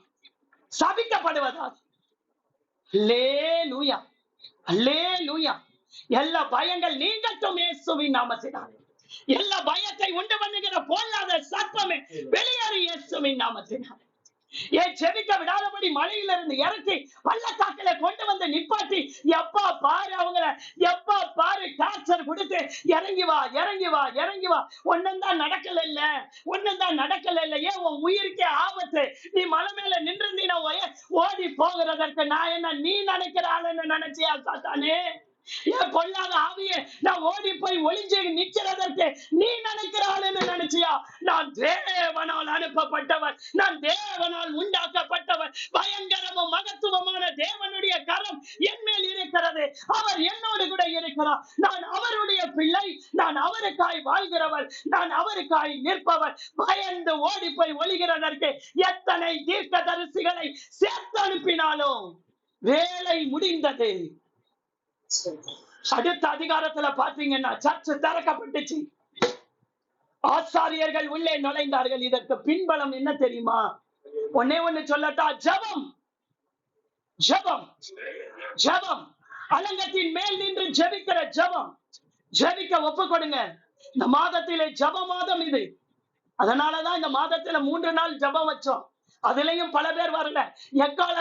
சபிக்கப்படுவதாக. அல்லேலூயா, அல்லேலூயா. எல்லா பயங்கள் நீங்கட்டும் இயேசுவின் நாமத்தினால். எல்லா பயத்தை உண்டு பண்ணுகிற பொல்லாத சர்ப்பமே வெளியேறு இயேசுவின் நாமத்தினால். ஏன் ஜெபிக்க விடாதபடி மலையில இருந்து இறக்கி பள்ளத்தாக்கில கொண்டு வந்து நிப்பாட்டி எப்பா பாரு அவங்கள, எப்பா பாரு டார்ச்சர் கொடுத்து இறங்கி வா, இறங்கி வா, இறங்கி வா. ஒன்னும் தான் நடக்கல இல்ல, ஒன்னும் தான் நடக்கல இல்ல. ஏன் உன் உயிருக்கே ஆபத்து. நீ மலை மேல நின்றுந்தீனா ஓடி போகிறதற்கு நான் என்ன நீ நினைக்கிற ஆளுன்னு நினைச்சியா சாத்தானே? ஏன் பொல்லாத ஆவியே, நான் ஓடி போய் ஒளிஞ்சு நிக்கிறதற்கு நீ நினைக்கிற ஆளுன்னு நினைச்சியா? நான் தேவனால் அனுப்பப்பட்டவர், நான் தேவனால் உண்டாக்கப்பட்டவர். பயங்கரமும் மகத்துவமான தேவனுடைய கரம் என் மேல் இருக்கிறது. அவர் என்னோடு கூட இருக்கிறார். நான் அவருடைய பிள்ளை, நான் அவருக்காய் வாழ்கிறவர், நான் அவருக்காய் நிற்பவர். பயந்து ஓடி போய் ஒளிகிறதற்கு எத்தனை தீர்க்கதரிசிகளை சேர்த்து அனுப்பினாலும் வேலை முடிந்தது. அடுத்த அதிகாரத்துல பாத்தீங்கன்னா சர்ச்சு திறக்கப்பட்டுச்சு. ஆசாரியர்கள் உள்ளே நுழைந்தார்கள். இதற்கு பின்பலம் என்ன தெரியுமா? ஒன்னே ஒண்ணு சொல்லட்டா, ஜபம், ஜபம், ஜபம். அலங்கத்தின் மேல் நின்று ஜெபிக்கிற ஜபம். ஜெபிக்க ஒப்பு கொடுங்க. இந்த மாதத்திலே ஜப மாதம் இது. அதனாலதான் இந்த மாதத்துல 3 நாள் ஜபம் வச்சோம். அதுலயும் பல பேர் வரல. எக்கால